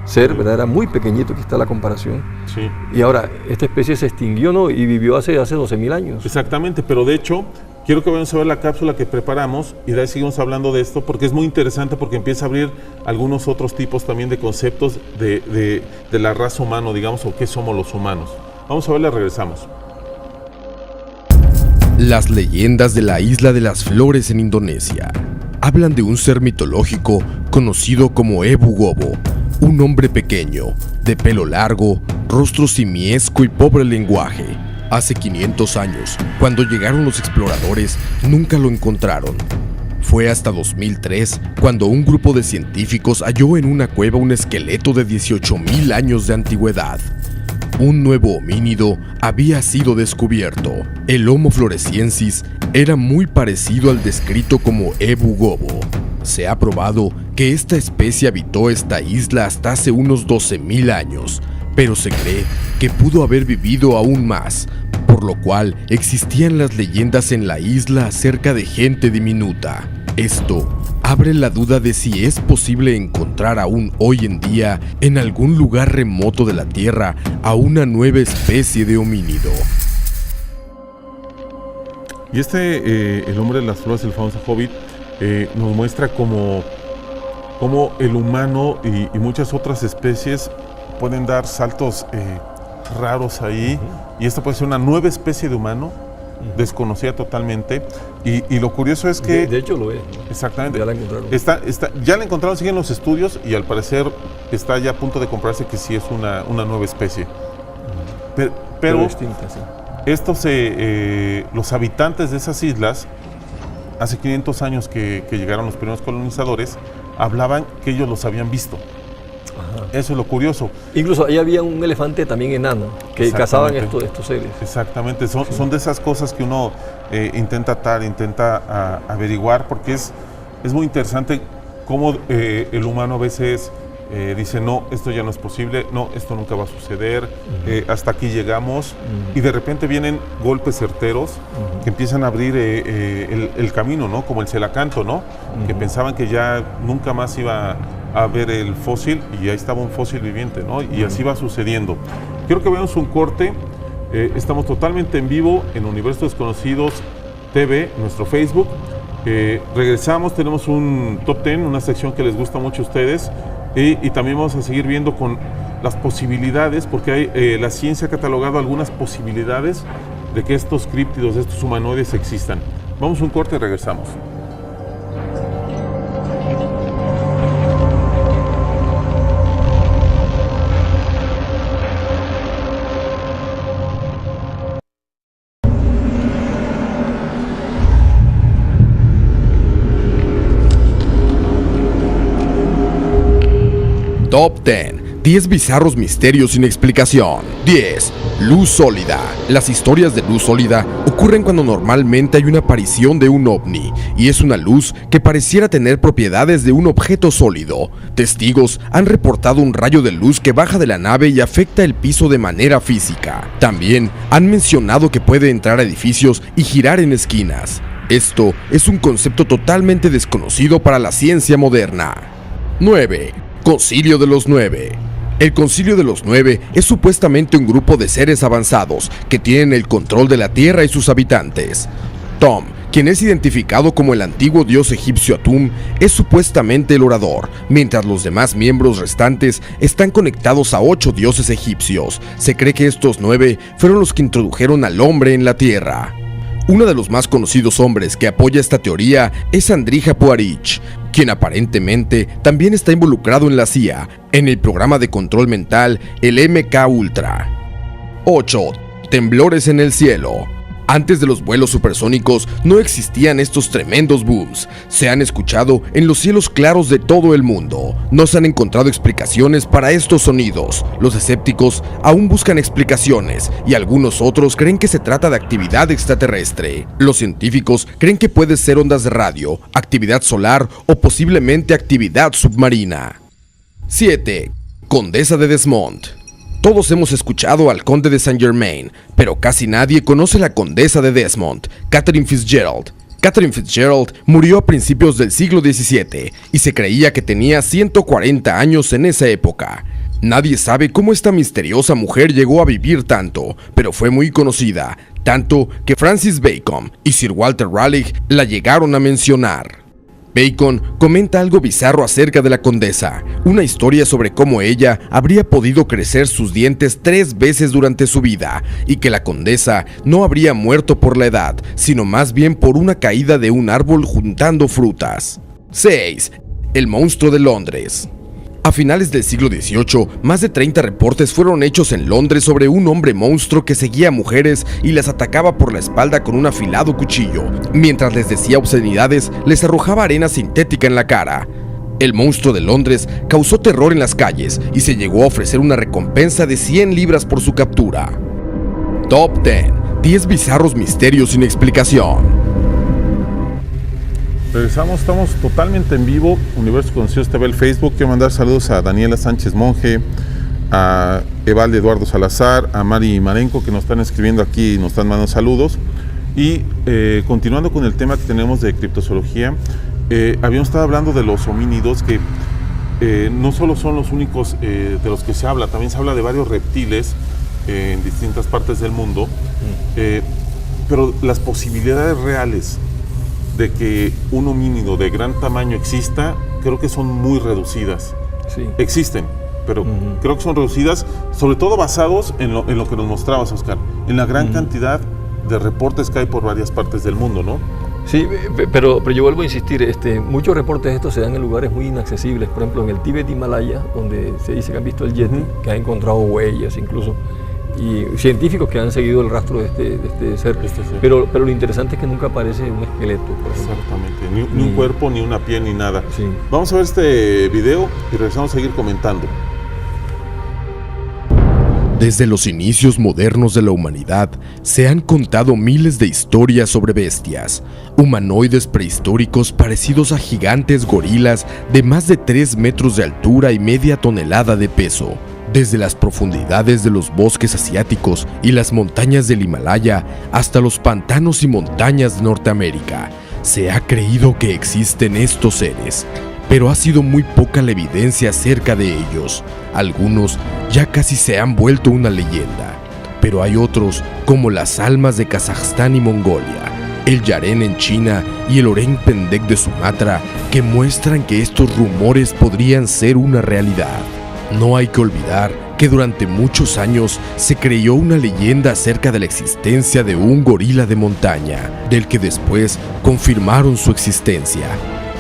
ser, ¿verdad? Era muy pequeñito, aquí está la comparación. Sí. Y ahora, esta especie se extinguió, ¿no? Y vivió hace 12.000 años. Exactamente, pero de hecho, quiero que vayan a ver la cápsula que preparamos, y de ahí seguimos hablando de esto, porque es muy interesante, porque empieza a abrir algunos otros tipos también de conceptos de la raza humana, digamos, o qué somos los humanos. Vamos a verla, regresamos. Las leyendas de la isla de las flores en Indonesia hablan de un ser mitológico conocido como Ebu Gobo, un hombre pequeño, de pelo largo, rostro simiesco y pobre lenguaje. Hace 500 años, cuando llegaron los exploradores, nunca lo encontraron. Fue hasta 2003 cuando un grupo de científicos halló en una cueva un esqueleto de 18.000 años de antigüedad. Un nuevo homínido había sido descubierto. El Homo floresiensis era muy parecido al descrito como Ebu Gobo. Se ha probado que esta especie habitó esta isla hasta hace unos 12.000 años, pero se cree que pudo haber vivido aún más, por lo cual existían las leyendas en la isla acerca de gente diminuta. Esto abre la duda de si es posible encontrar aún hoy en día en algún lugar remoto de la Tierra a una nueva especie de homínido. Y el hombre de las flores, el famoso hobbit, nos muestra cómo el humano y muchas otras especies pueden dar saltos raros ahí, y esta puede ser una nueva especie de humano, desconocida totalmente, y lo curioso es que... De hecho lo es, ¿no? Exactamente. Ya la encontraron. Ya la encontraron, siguen los estudios, y al parecer está ya a punto de comprarse que sí es una nueva especie. Pero distinta, sí. estos, los habitantes de esas islas hace 500 años que llegaron los primeros colonizadores, hablaban que ellos los habían visto. Ajá. Eso es lo curioso. Incluso ahí había un elefante también enano que cazaban estos seres. Exactamente, son de esas cosas que uno intenta averiguar, porque es muy interesante cómo el humano a veces dice, no, esto ya no es posible, no, esto nunca va a suceder, hasta aquí llegamos, y de repente vienen golpes certeros que empiezan a abrir el camino, ¿no? Como el Celacanto, ¿no? Que pensaban que ya nunca más iba a ver el fósil, y ahí estaba un fósil viviente, ¿no? Y así va sucediendo. Quiero que veamos un corte. Estamos totalmente en vivo en Universos Desconocidos TV, nuestro Facebook. Regresamos, tenemos un Top 10, una sección que les gusta mucho a ustedes, y también vamos a seguir viendo con las posibilidades, porque hay, la ciencia ha catalogado algunas posibilidades de que estos críptidos, estos humanoides existan. Vamos a un corte y regresamos. Top 10. 10 bizarros misterios sin explicación. 10. Luz sólida. Las historias de luz sólida ocurren cuando normalmente hay una aparición de un ovni, y es una luz que pareciera tener propiedades de un objeto sólido. Testigos han reportado un rayo de luz que baja de la nave y afecta el piso de manera física. También han mencionado que puede entrar a edificios y girar en esquinas. Esto es un concepto totalmente desconocido para la ciencia moderna. 9. Concilio de los Nueve. El Concilio de los Nueve es supuestamente un grupo de seres avanzados que tienen el control de la Tierra y sus habitantes. Tom, quien es identificado como el antiguo dios egipcio Atum, es supuestamente el orador, mientras los demás miembros restantes están conectados a 8 dioses egipcios. Se cree que estos 9 fueron los que introdujeron al hombre en la Tierra. Uno de los más conocidos hombres que apoya esta teoría es Andrija Puarich, quien aparentemente también está involucrado en la CIA, en el programa de control mental, el MK Ultra. 8. Temblores en el cielo. Antes de los vuelos supersónicos no existían estos tremendos booms. Se han escuchado en los cielos claros de todo el mundo. No se han encontrado explicaciones para estos sonidos. Los escépticos aún buscan explicaciones, y algunos otros creen que se trata de actividad extraterrestre. Los científicos creen que puede ser ondas de radio, actividad solar o posiblemente actividad submarina. 7. Condesa de Desmond. Todos hemos escuchado al conde de Saint Germain, pero casi nadie conoce la condesa de Desmond, Catherine Fitzgerald. Catherine Fitzgerald murió a principios del siglo XVII y se creía que tenía 140 años en esa época. Nadie sabe cómo esta misteriosa mujer llegó a vivir tanto, pero fue muy conocida, tanto que Francis Bacon y Sir Walter Raleigh la llegaron a mencionar. Bacon comenta algo bizarro acerca de la condesa, una historia sobre cómo ella habría podido crecer sus dientes 3 veces durante su vida, y que la condesa no habría muerto por la edad, sino más bien por una caída de un árbol juntando frutas. 6. El monstruo de Londres. A finales del siglo XVIII, más de 30 reportes fueron hechos en Londres sobre un hombre monstruo que seguía a mujeres y las atacaba por la espalda con un afilado cuchillo. Mientras les decía obscenidades, les arrojaba arena sintética en la cara. El monstruo de Londres causó terror en las calles y se llegó a ofrecer una recompensa de 100 libras por su captura. Top 10. 10 bizarros misterios sin explicación. Regresamos, estamos totalmente en vivo, Universos Conocidos TV, el Facebook. Quiero mandar saludos a Daniela Sánchez Monge, a Evalde Eduardo Salazar, a Mari Marenco, que nos están escribiendo aquí y nos están mandando saludos. Y continuando con el tema que tenemos de criptozoología, habíamos estado hablando de los homínidos, que no solo son los únicos de los que se habla, también se habla de varios reptiles en distintas partes del mundo, pero las posibilidades reales de que un homínido de gran tamaño exista, creo que son muy reducidas. Sí. Existen, pero creo que son reducidas, sobre todo basados en lo que nos mostrabas, Oscar, en la gran cantidad de reportes que hay por varias partes del mundo, ¿no? Sí, pero yo vuelvo a insistir, muchos reportes de estos se dan en lugares muy inaccesibles, por ejemplo en el Tíbet, Himalaya, donde se dice que han visto el Yeti, que han encontrado huellas incluso. y científicos que han seguido el rastro de este ser. Pero lo interesante es que nunca aparece un esqueleto, por ejemplo. Exactamente, ni un cuerpo, ni una piel, ni nada. Sí. Vamos a ver este video y regresamos a seguir comentando. Desde los inicios modernos de la humanidad, se han contado miles de historias sobre bestias, humanoides prehistóricos parecidos a gigantes gorilas de más de 3 metros de altura y media tonelada de peso. Desde las profundidades de los bosques asiáticos y las montañas del Himalaya hasta los pantanos y montañas de Norteamérica, se ha creído que existen estos seres, pero ha sido muy poca la evidencia acerca de ellos. Algunos ya casi se han vuelto una leyenda, pero hay otros, como las almas de Kazajstán y Mongolia, el Yaren en China y el Oreng Pendek de Sumatra, que muestran que estos rumores podrían ser una realidad. No hay que olvidar que durante muchos años se creyó una leyenda acerca de la existencia de un gorila de montaña, del que después confirmaron su existencia,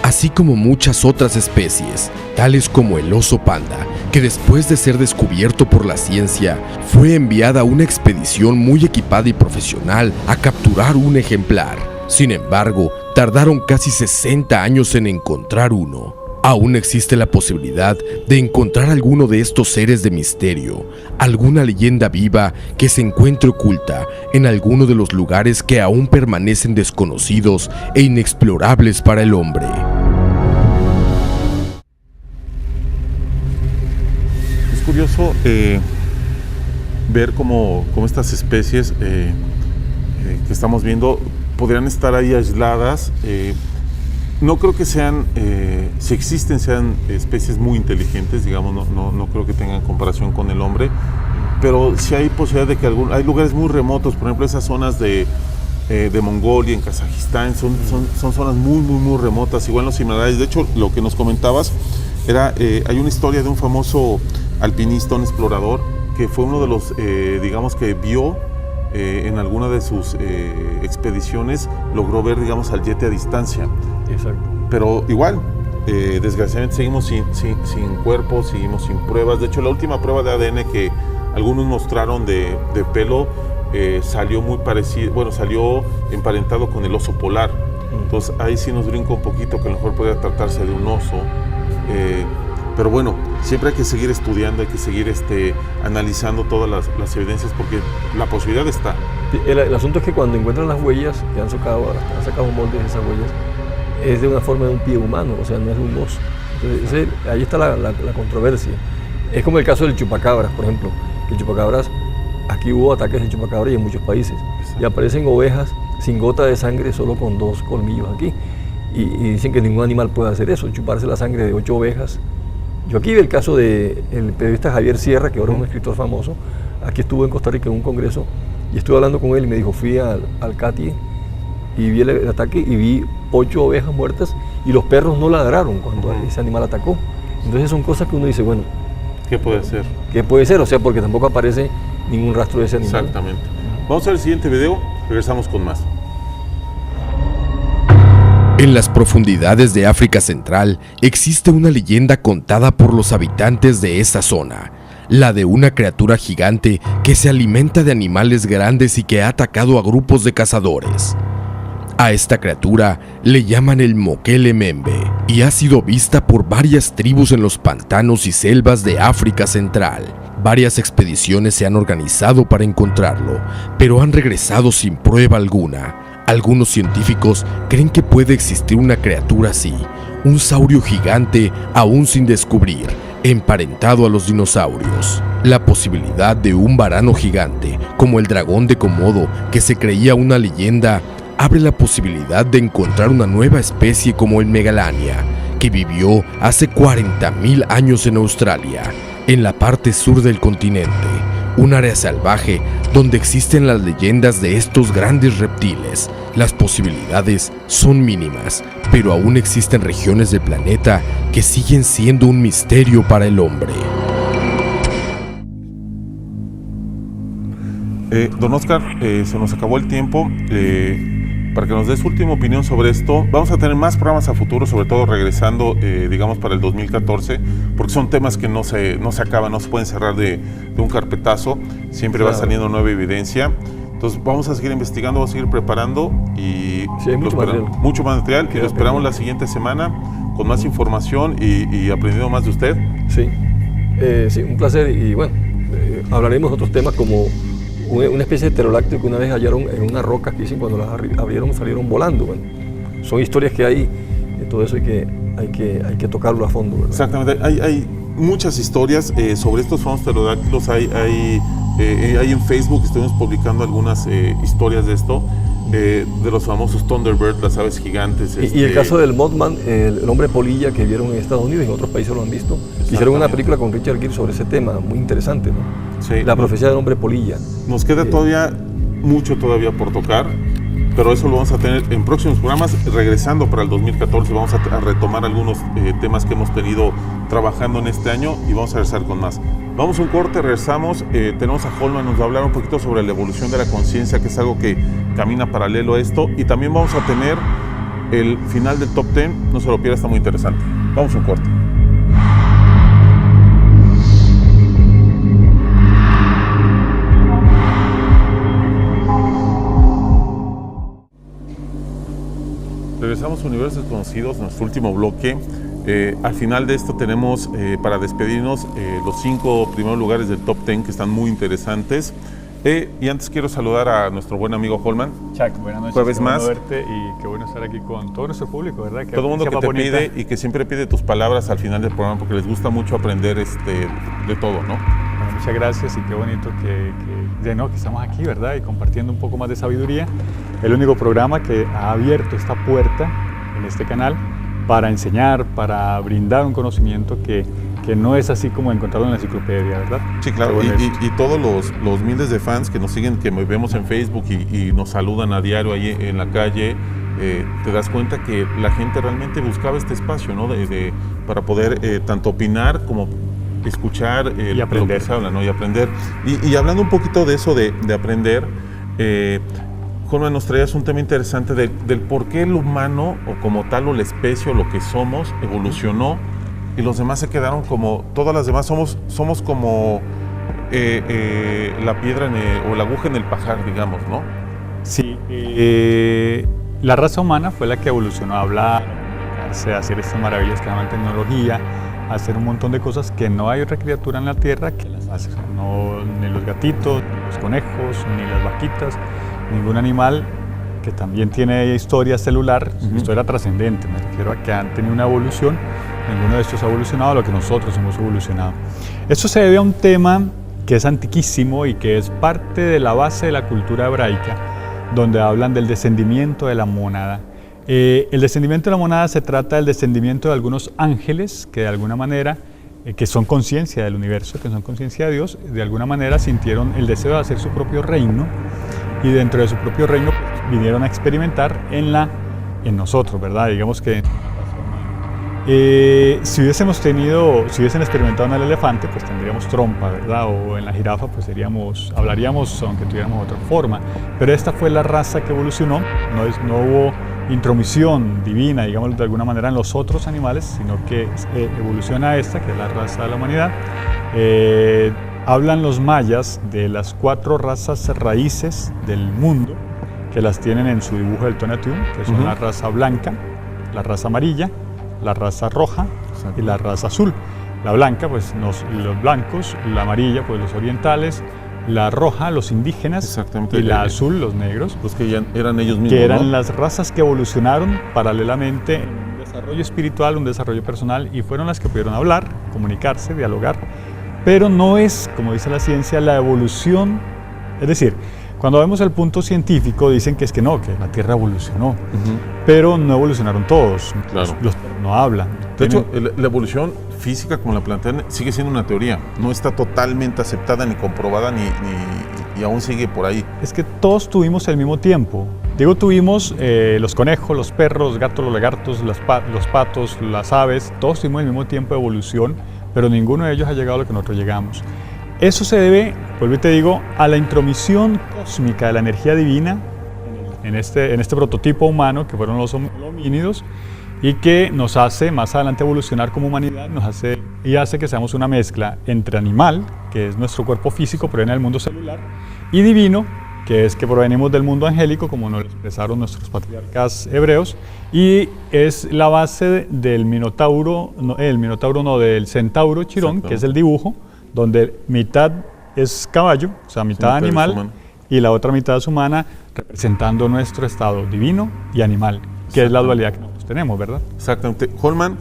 así como muchas otras especies, tales como el oso panda, que después de ser descubierto por la ciencia, fue enviada a una expedición muy equipada y profesional a capturar un ejemplar. Sin embargo, tardaron casi 60 años en encontrar uno. Aún existe la posibilidad de encontrar alguno de estos seres de misterio, alguna leyenda viva que se encuentre oculta en alguno de los lugares que aún permanecen desconocidos e inexplorables para el hombre. Es curioso ver cómo estas especies que estamos viendo podrían estar ahí aisladas. No creo que sean, si existen, sean especies muy inteligentes, digamos, no creo que tengan comparación con el hombre, pero sí hay posibilidad de que hay lugares muy remotos, por ejemplo, esas zonas de Mongolia, en Kazajistán, son zonas muy remotas, igual en los Himalayas. De hecho, lo que nos comentabas era, hay una historia de un famoso alpinista, un explorador, que fue uno de los, digamos, que vio en alguna de sus expediciones, logró ver, digamos, al Yeti a distancia. Exacto. Pero igual, desgraciadamente seguimos sin cuerpo, seguimos sin pruebas. De hecho, la última prueba de ADN que algunos mostraron de pelo salió muy parecido, bueno, salió emparentado con el oso polar. Entonces ahí sí nos brinca un poquito que a lo mejor podría tratarse de un oso. Pero bueno, siempre hay que seguir estudiando, hay que seguir analizando todas las evidencias, porque la posibilidad está. El asunto es que cuando encuentran las huellas, que han sacado moldes de esas huellas, es de una forma de un pie humano, o sea, no es de un oso. Entonces, ahí está la controversia. Es como el caso del chupacabras, por ejemplo, que el chupacabras, aquí hubo ataques de chupacabras y en muchos países. Exacto. Y aparecen ovejas sin gota de sangre, solo con 2 colmillos aquí. Y dicen que ningún animal puede hacer eso, chuparse la sangre de 8 ovejas. Yo aquí vi el caso del periodista Javier Sierra, que ahora es un escritor famoso. Aquí estuvo en Costa Rica en un congreso y estuve hablando con él y me dijo, fui al CATI y vi el ataque y vi 8 ovejas muertas y los perros no ladraron cuando ese animal atacó. Entonces son cosas que uno dice, bueno, ¿qué puede ser? ¿Qué puede ser? O sea, porque tampoco aparece ningún rastro de ese animal. Exactamente. Vamos a ver el siguiente video, regresamos con más. En las profundidades de África Central existe una leyenda contada por los habitantes de esa zona, la de una criatura gigante que se alimenta de animales grandes y que ha atacado a grupos de cazadores. A esta criatura le llaman el Mokele Membe y ha sido vista por varias tribus en los pantanos y selvas de África Central. Varias expediciones se han organizado para encontrarlo, pero han regresado sin prueba alguna. Algunos científicos creen que puede existir una criatura así, un saurio gigante aún sin descubrir, emparentado a los dinosaurios. La posibilidad de un varano gigante, como el dragón de Komodo, que se creía una leyenda, abre la posibilidad de encontrar una nueva especie como el Megalania, que vivió hace 40.000 años en Australia, en la parte sur del continente, un área salvaje donde existen las leyendas de estos grandes reptiles. Las posibilidades son mínimas, pero aún existen regiones del planeta que siguen siendo un misterio para el hombre. Don Oscar, se nos acabó el tiempo. Para que nos dé su última opinión sobre esto, vamos a tener más programas a futuro, sobre todo regresando, digamos, para el 2014, porque son temas que no se acaban, no se pueden cerrar de un carpetazo, siempre va saliendo nueva evidencia. Entonces vamos a seguir investigando, vamos a seguir preparando y sí, hay mucho material y lo esperamos la siguiente semana con más información y aprendiendo más de usted. Sí, sí, un placer y bueno, hablaremos de otros temas como una especie de pterodáctilo que una vez hallaron en una roca que dicen cuando las abrieron salieron volando. Bueno, son historias que hay, y todo eso hay que tocarlo a fondo, ¿verdad? Exactamente, hay muchas historias sobre estos famosos pterodáctilos, hay en Facebook estuvimos publicando algunas historias de esto, de los famosos Thunderbird, las aves gigantes. Y el caso del Mothman, el hombre polilla que vieron en Estados Unidos y en otros países lo han visto. Hicieron una película con Richard Gere sobre ese tema, muy interesante, ¿no? Sí, la profecía del hombre polilla. Nos queda mucho todavía por tocar, pero eso lo vamos a tener en próximos programas. Regresando para el 2014 vamos a retomar algunos temas que hemos tenido trabajando en este año y vamos a regresar con más. Vamos a un corte, regresamos, tenemos a Holman, nos va a hablar un poquito sobre la evolución de la conciencia, que es algo que camina paralelo a esto, y también vamos a tener el final del Top 10, no se lo pierda, está muy interesante. Vamos a un corte. Regresamos a Universos Desconocidos, nuestro último bloque. Al final de esto tenemos para despedirnos los 5 primeros lugares del Top 10 que están muy interesantes. Y antes quiero saludar a nuestro buen amigo Holman. Chuck, buenas noches. Jueves qué bueno más. Verte y qué bueno estar aquí con todo nuestro público, ¿verdad? Todo el mundo que te pide y que siempre pide tus palabras al final del programa porque les gusta mucho aprender de todo, ¿no? Bueno, muchas gracias y qué bonito que estamos aquí, ¿verdad? Y compartiendo un poco más de sabiduría. El único programa que ha abierto esta puerta en este canal para enseñar, para brindar un conocimiento que no es así como encontrarlo en la enciclopedia, ¿verdad? Sí, claro, y todos los miles de fans que nos siguen, que vemos en Facebook y nos saludan a diario ahí en la calle, te das cuenta que la gente realmente buscaba este espacio, ¿no? Para poder tanto opinar como escuchar y aprender. Lo que se habla, ¿no? Y aprender. Y hablando un poquito de eso de aprender, Holman, nos traías un tema interesante del por qué el humano, o como tal, o la especie, o lo que somos, evolucionó y los demás se quedaron como, todas las demás somos como la piedra o la aguja en el pajar, digamos, ¿no? Sí, la raza humana fue la que evolucionó a hablar, a hacer estas maravillas que llaman tecnología, a hacer un montón de cosas que no hay otra criatura en la Tierra que las hace. No, ni los gatitos, ni los conejos, ni las vaquitas, ningún animal que también tiene historia celular, historia trascendente. Me refiero a que han tenido una evolución, ninguno de estos ha evolucionado a lo que nosotros hemos evolucionado. Esto se debe a un tema que es antiquísimo y que es parte de la base de la cultura hebraica, donde hablan del descendimiento de la mónada. El descendimiento de la monada se trata del descendimiento de algunos ángeles que de alguna manera, que son conciencia del universo, que son conciencia de Dios, de alguna manera sintieron el deseo de hacer su propio reino y dentro de su propio reino pues, vinieron a experimentar en nosotros, ¿verdad? Digamos que si hubiesen experimentado en el elefante, pues tendríamos trompa, ¿verdad? O en la jirafa, pues hablaríamos aunque tuviéramos otra forma. Pero esta fue la raza que evolucionó, no hubo intromisión divina, digamos de alguna manera, en los otros animales, sino que evoluciona esta, que es la raza de la humanidad. Hablan los mayas de las 4 razas raíces del mundo, que las tienen en su dibujo del Tonatiuh, que son la raza blanca, la raza amarilla, la raza roja y la raza azul. La blanca, pues los blancos, la amarilla, pues los orientales, la roja, los indígenas, y la azul, los negros. Los que ya eran ellos mismos, que eran, ¿no? Las razas que evolucionaron paralelamente en un desarrollo espiritual, un desarrollo personal, y fueron las que pudieron hablar, comunicarse, dialogar. Pero no es, como dice la ciencia, la evolución. Es decir, cuando vemos el punto científico dicen que es que no, que la Tierra evolucionó, pero no evolucionaron todos, claro. Los no hablan. De hecho, la evolución física, como la plantean, sigue siendo una teoría, no está totalmente aceptada ni comprobada y aún sigue por ahí. Es que todos tuvimos el mismo tiempo. Digo, tuvimos los conejos, los perros, los gatos, los lagartos, los patos, las aves, todos tuvimos el mismo tiempo de evolución, pero ninguno de ellos ha llegado a lo que nosotros llegamos. Eso se debe, vuelvo y te digo, a la intromisión cósmica de la energía divina en este prototipo humano que fueron los homínidos, y que nos hace más adelante evolucionar como humanidad, hace que seamos una mezcla entre animal, que es nuestro cuerpo físico, proviene del mundo celular, y divino, que es que provenimos del mundo angélico, como nos lo expresaron nuestros patriarcas hebreos, y es la base del Minotauro, del Centauro Chirón, Exacto. que es el dibujo, donde mitad es caballo, o sea, mitad animal, y la otra mitad es humana, representando nuestro estado divino y animal, que es la dualidad que nosotros tenemos, ¿verdad? Exactamente. Holman,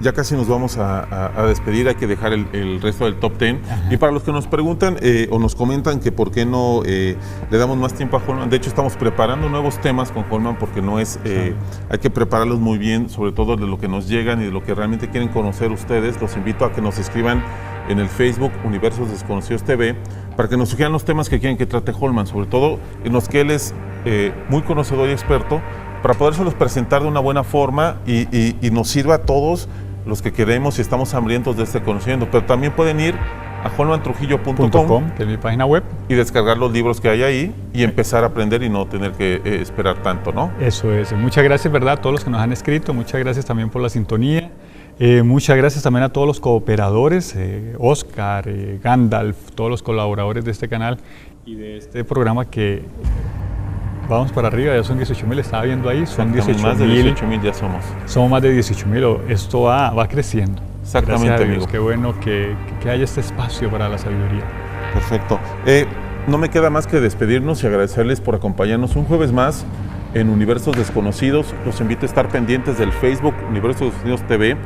ya casi nos vamos a despedir, hay que dejar el resto del top 10. Ajá. Y para los que nos preguntan o nos comentan que por qué no le damos más tiempo a Holman, de hecho estamos preparando nuevos temas con Holman porque no es, hay que prepararlos muy bien, sobre todo de lo que nos llegan y de lo que realmente quieren conocer ustedes. Los invito a que nos escriban en el Facebook Universos Desconocidos TV para que nos sugieran los temas que quieren que trate Holman, sobre todo en los que él es muy conocedor y experto, para podérselos presentar de una buena forma y nos sirva a todos los que queremos y estamos hambrientos de este conocimiento. Pero también pueden ir a holmantrujillo.com, que es mi página web, y descargar los libros que hay ahí y empezar a aprender y no tener que esperar tanto, ¿no? Eso es. Muchas gracias, ¿verdad? A todos los que nos han escrito. Muchas gracias también por la sintonía. Muchas gracias también a todos los cooperadores, Oscar, Gandalf, todos los colaboradores de este canal y de este programa que vamos para arriba, ya son 18,000, estaba viendo ahí, son 18,000. Más de 18,000 ya somos. Somos más de 18,000, esto va creciendo. Exactamente, gracias a Dios, amigo. Qué bueno que haya este espacio para la sabiduría. Perfecto. No me queda más que despedirnos y agradecerles por acompañarnos un jueves más en Universos Desconocidos. Los invito a estar pendientes del Facebook Universos Desconocidos TV.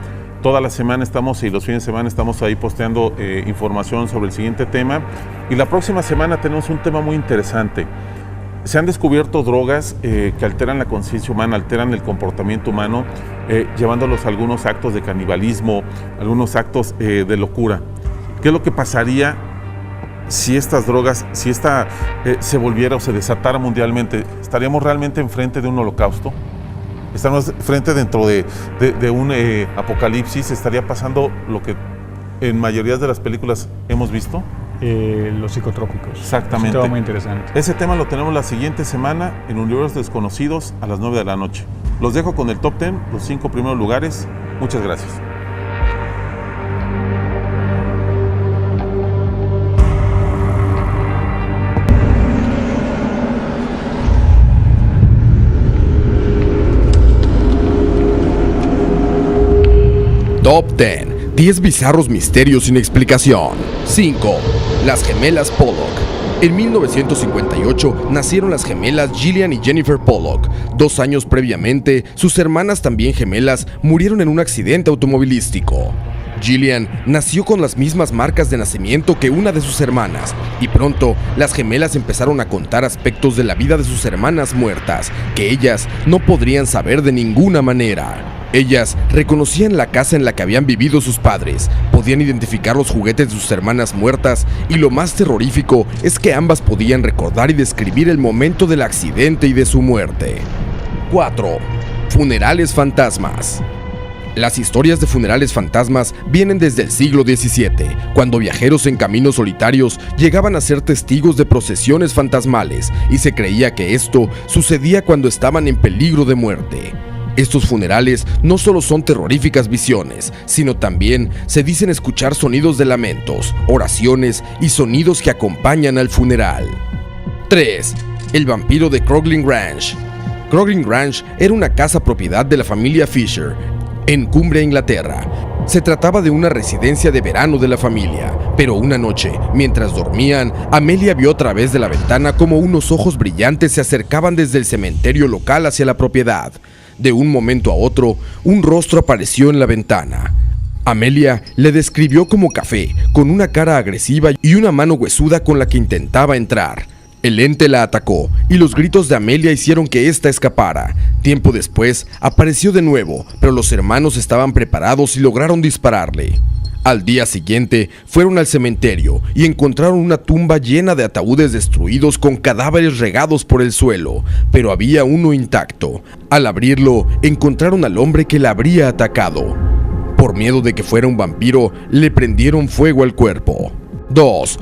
Toda la semana estamos y los fines de semana estamos ahí posteando información sobre el siguiente tema. Y la próxima semana tenemos un tema muy interesante. Se han descubierto drogas que alteran la conciencia humana, alteran el comportamiento humano, llevándolos a algunos actos de canibalismo, algunos actos de locura. ¿Qué es lo que pasaría si estas drogas, si esta se volviera o se desatara mundialmente? ¿Estaríamos realmente enfrente de un holocausto? ¿Estamos frente dentro de un apocalipsis? ¿Estaría pasando lo que en mayoría de las películas hemos visto? Los psicotrópicos. Exactamente. Es un tema muy interesante. Ese tema lo tenemos la siguiente semana en Universos Desconocidos a las 9 de la noche. Los dejo con el top 10, los 5 primeros lugares. Muchas gracias. Top 10. 10 bizarros misterios sin explicación. 5. Las gemelas Pollock. En 1958 nacieron las gemelas Gillian y Jennifer Pollock. 2 años previamente, sus hermanas también gemelas murieron en un accidente automovilístico. Gillian nació con las mismas marcas de nacimiento que una de sus hermanas, y pronto las gemelas empezaron a contar aspectos de la vida de sus hermanas muertas que ellas no podrían saber de ninguna manera. Ellas reconocían la casa en la que habían vivido sus padres, podían identificar los juguetes de sus hermanas muertas y lo más terrorífico es que ambas podían recordar y describir el momento del accidente y de su muerte. 4. Funerales fantasmas. Las historias de funerales fantasmas vienen desde el siglo XVII, cuando viajeros en caminos solitarios llegaban a ser testigos de procesiones fantasmales y se creía que esto sucedía cuando estaban en peligro de muerte. Estos funerales no solo son terroríficas visiones, sino también se dicen escuchar sonidos de lamentos, oraciones y sonidos que acompañan al funeral. 3. El vampiro de Crogling Ranch. Crogling Ranch era una casa propiedad de la familia Fisher, en Cumbria, Inglaterra. Se trataba de una residencia de verano de la familia, pero una noche, mientras dormían, Amelia vio a través de la ventana como unos ojos brillantes se acercaban desde el cementerio local hacia la propiedad. De un momento a otro, un rostro apareció en la ventana. Amelia le describió como café, con una cara agresiva y una mano huesuda con la que intentaba entrar. El ente la atacó y los gritos de Amelia hicieron que ésta escapara. Tiempo después, apareció de nuevo, pero los hermanos estaban preparados y lograron dispararle. Al día siguiente, fueron al cementerio y encontraron una tumba llena de ataúdes destruidos con cadáveres regados por el suelo, pero había uno intacto. Al abrirlo, encontraron al hombre que la habría atacado. Por miedo de que fuera un vampiro, le prendieron fuego al cuerpo. 2.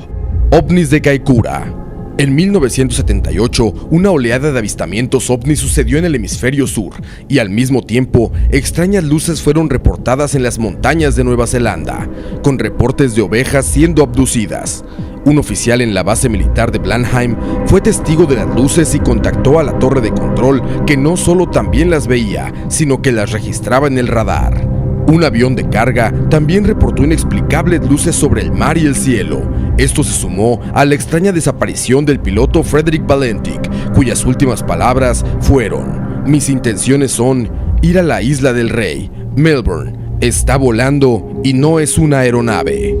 OVNIs de Kaikoura. En 1978, una oleada de avistamientos ovni sucedió en el hemisferio sur y al mismo tiempo, extrañas luces fueron reportadas en las montañas de Nueva Zelanda, con reportes de ovejas siendo abducidas. Un oficial en la base militar de Blenheim fue testigo de las luces y contactó a la torre de control, que no solo también las veía, sino que las registraba en el radar. Un avión de carga también reportó inexplicables luces sobre el mar y el cielo. Esto se sumó a la extraña desaparición del piloto Frederick Valentic, cuyas últimas palabras fueron: "Mis intenciones son ir a la Isla del Rey, Melbourne. Está volando y no es una aeronave".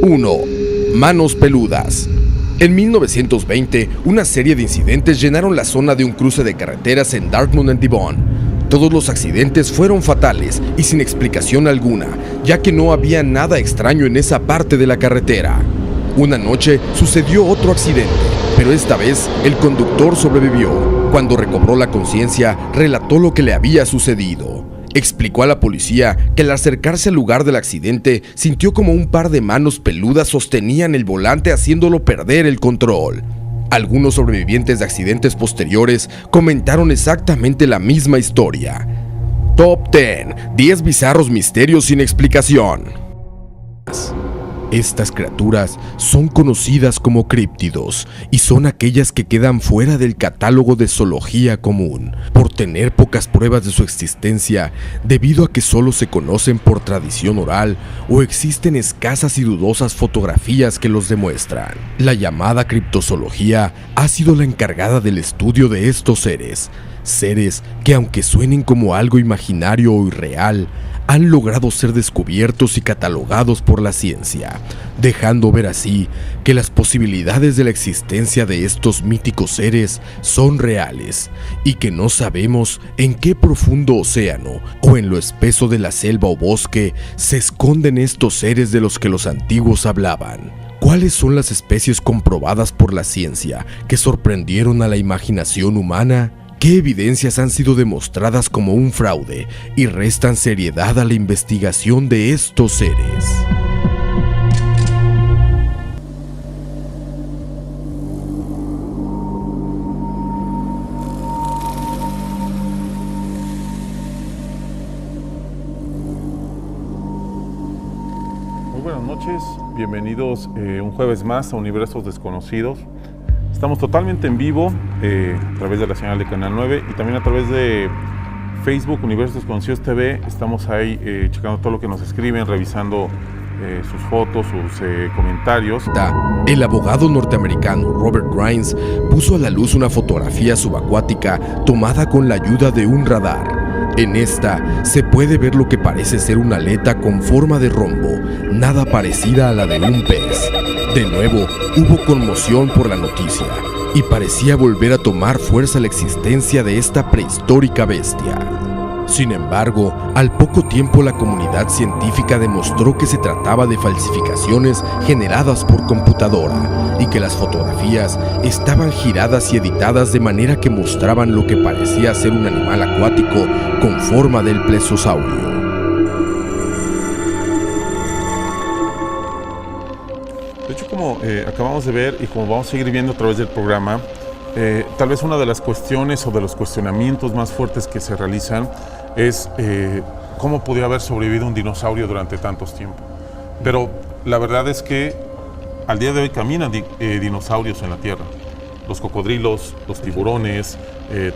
1. Manos peludas. En 1920, una serie de incidentes llenaron la zona de un cruce de carreteras en Dartmouth en Devon. Todos los accidentes fueron fatales y sin explicación alguna, ya que no había nada extraño en esa parte de la carretera. Una noche sucedió otro accidente, pero esta vez el conductor sobrevivió. Cuando recobró la conciencia, relató lo que le había sucedido. Explicó a la policía que al acercarse al lugar del accidente, sintió como un par de manos peludas sostenían el volante haciéndolo perder el control. Algunos sobrevivientes de accidentes posteriores comentaron exactamente la misma historia. Top 10. 10 bizarros misterios sin explicación. Estas criaturas son conocidas como críptidos y son aquellas que quedan fuera del catálogo de zoología común por tener pocas pruebas de su existencia, debido a que solo se conocen por tradición oral o existen escasas y dudosas fotografías que los demuestran. La llamada criptozoología ha sido la encargada del estudio de estos seres que, aunque suenen como algo imaginario o irreal, han logrado ser descubiertos y catalogados por la ciencia, dejando ver así que las posibilidades de la existencia de estos míticos seres son reales y que no sabemos en qué profundo océano o en lo espeso de la selva o bosque se esconden estos seres de los que los antiguos hablaban. ¿Cuáles son las especies comprobadas por la ciencia que sorprendieron a la imaginación humana? ¿Qué evidencias han sido demostradas como un fraude y restan seriedad a la investigación de estos seres? Muy buenas noches, bienvenidos un jueves más a Universos Desconocidos. Estamos totalmente en vivo a través de la señal de Canal 9 y también a través de Facebook, Universos Desconocidos TV. Estamos ahí checando todo lo que nos escriben, revisando sus fotos, sus comentarios. El abogado norteamericano Robert Grimes puso a la luz una fotografía subacuática tomada con la ayuda de un radar. En esta se puede ver lo que parece ser una aleta con forma de rombo, nada parecida a la de un pez. De nuevo, hubo conmoción por la noticia y parecía volver a tomar fuerza la existencia de esta prehistórica bestia. Sin embargo, al poco tiempo la comunidad científica demostró que se trataba de falsificaciones generadas por computadora y que las fotografías estaban giradas y editadas de manera que mostraban lo que parecía ser un animal acuático con forma del plesiosaurio. De hecho, como acabamos de ver y como vamos a seguir viendo a través del programa, tal vez una de las cuestiones o de los cuestionamientos más fuertes que se realizan es cómo podía haber sobrevivido un dinosaurio durante tantos tiempos. Pero la verdad es que al día de hoy caminan dinosaurios en la Tierra. Los cocodrilos, los tiburones,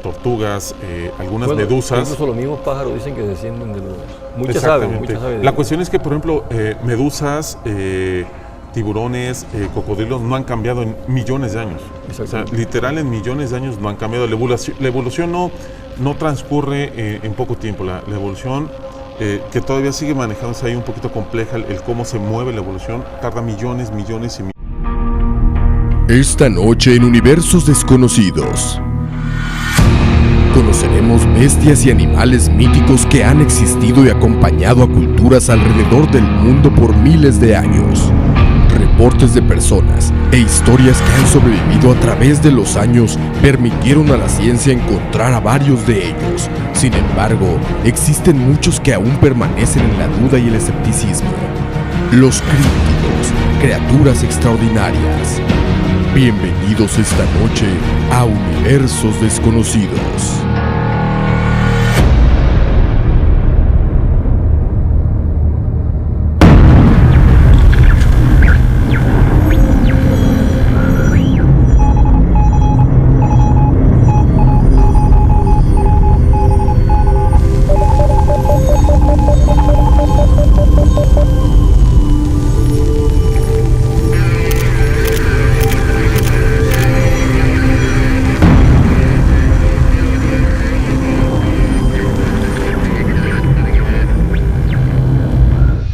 tortugas, algunas medusas. Incluso los mismos pájaros dicen que descienden de los... Muchas aves. La cuestión es que, por ejemplo, medusas, tiburones, cocodrilos no han cambiado en millones de años. O sea, literal en millones de años no han cambiado. La evolución no transcurre en poco tiempo. La evolución que todavía sigue manejándose ahí un poquito compleja, el cómo se mueve la evolución, tarda millones y millones. Esta noche en Universos Desconocidos conoceremos bestias y animales míticos que han existido y acompañado a culturas alrededor del mundo por miles de años. Reportes de personas e historias que han sobrevivido a través de los años permitieron a la ciencia encontrar a varios de ellos. Sin embargo, existen muchos que aún permanecen en la duda y el escepticismo. Los críptidos, criaturas extraordinarias. Bienvenidos esta noche a Universos Desconocidos.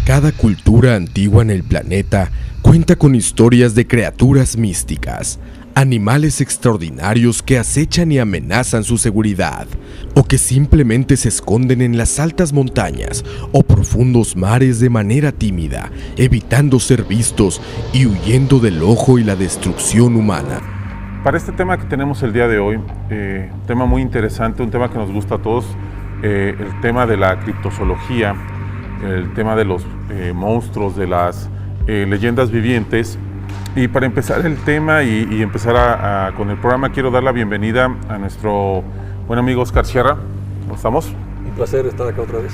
Cada cultura antigua en el planeta cuenta con historias de criaturas místicas, animales extraordinarios que acechan y amenazan su seguridad, o que simplemente se esconden en las altas montañas o profundos mares de manera tímida, evitando ser vistos y huyendo del ojo y la destrucción humana. Para este tema que tenemos el día de hoy, tema muy interesante, un tema que nos gusta a todos, el tema de la criptozoología, el tema de los monstruos, de las leyendas vivientes. Y para empezar el tema y empezar con el programa, quiero dar la bienvenida a nuestro buen amigo Oscar Sierra. ¿Cómo estamos? Un placer estar acá otra vez.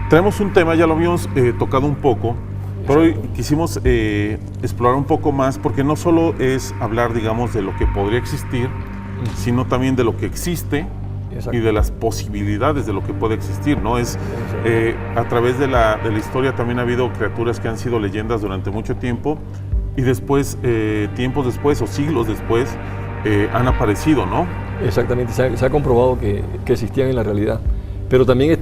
Traemos un tema, ya lo habíamos tocado un poco, pero hoy quisimos explorar un poco más, porque no solo es hablar, digamos, de lo que podría existir, sino también de lo que existe. Exacto. Y de las posibilidades de lo que puede existir, ¿no? A través de la historia también ha habido criaturas que han sido leyendas durante mucho tiempo y después, tiempos después o siglos después, han aparecido, ¿no? Exactamente, se ha comprobado que existían en la realidad, pero también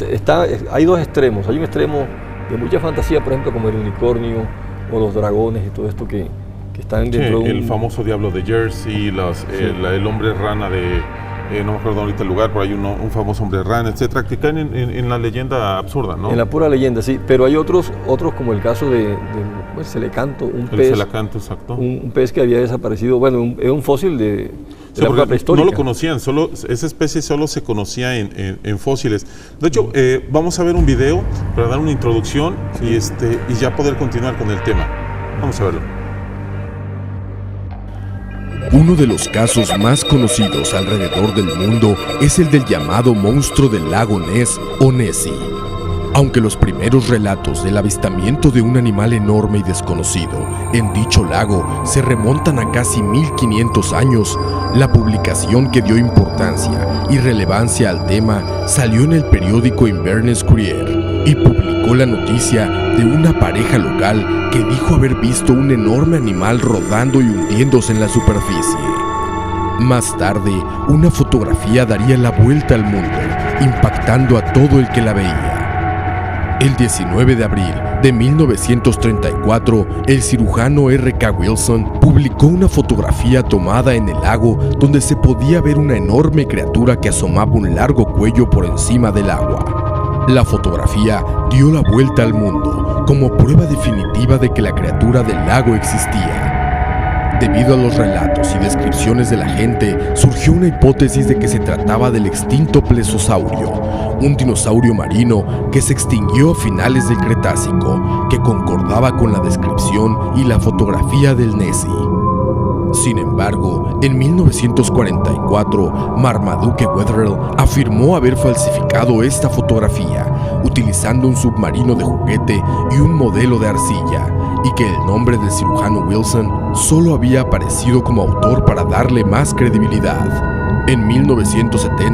hay dos extremos. Hay un extremo de mucha fantasía, por ejemplo, como el unicornio o los dragones y todo esto que están dentro de el famoso diablo de Jersey, el hombre rana de... no me acuerdo ahorita el lugar, pero hay un famoso hombre rana, etcétera, que caen en la leyenda absurda, ¿no? En la pura leyenda, sí, pero hay otros como el caso del celecanto, un pez. El celecanto, exacto. Un pez que había desaparecido, bueno, es un fósil de la época prehistórica. No lo conocían, esa especie solo se conocía en fósiles. De hecho, vamos a ver un video para dar una introducción y ya poder continuar con el tema. Vamos a verlo. Uno de los casos más conocidos alrededor del mundo es el del llamado monstruo del lago Ness o Nessie. Aunque los primeros relatos del avistamiento de un animal enorme y desconocido en dicho lago se remontan a casi 1500 años, la publicación que dio importancia y relevancia al tema salió en el periódico Inverness Courier y publicó la noticia de una pareja local que dijo haber visto un enorme animal rodando y hundiéndose en la superficie. Más tarde, una fotografía daría la vuelta al mundo, impactando a todo el que la veía. El 19 de abril de 1934, el cirujano R.K. Wilson publicó una fotografía tomada en el lago donde se podía ver una enorme criatura que asomaba un largo cuello por encima del agua. La fotografía dio la vuelta al mundo como prueba definitiva de que la criatura del lago existía. Debido a los relatos y descripciones de la gente, surgió una hipótesis de que se trataba del extinto plesiosaurio, un dinosaurio marino que se extinguió a finales del Cretácico, que concordaba con la descripción y la fotografía del Nessie. Sin embargo, en 1944, Marmaduke Wetherell afirmó haber falsificado esta fotografía utilizando un submarino de juguete y un modelo de arcilla, y que el nombre del cirujano Wilson solo había aparecido como autor para darle más credibilidad. En 1970,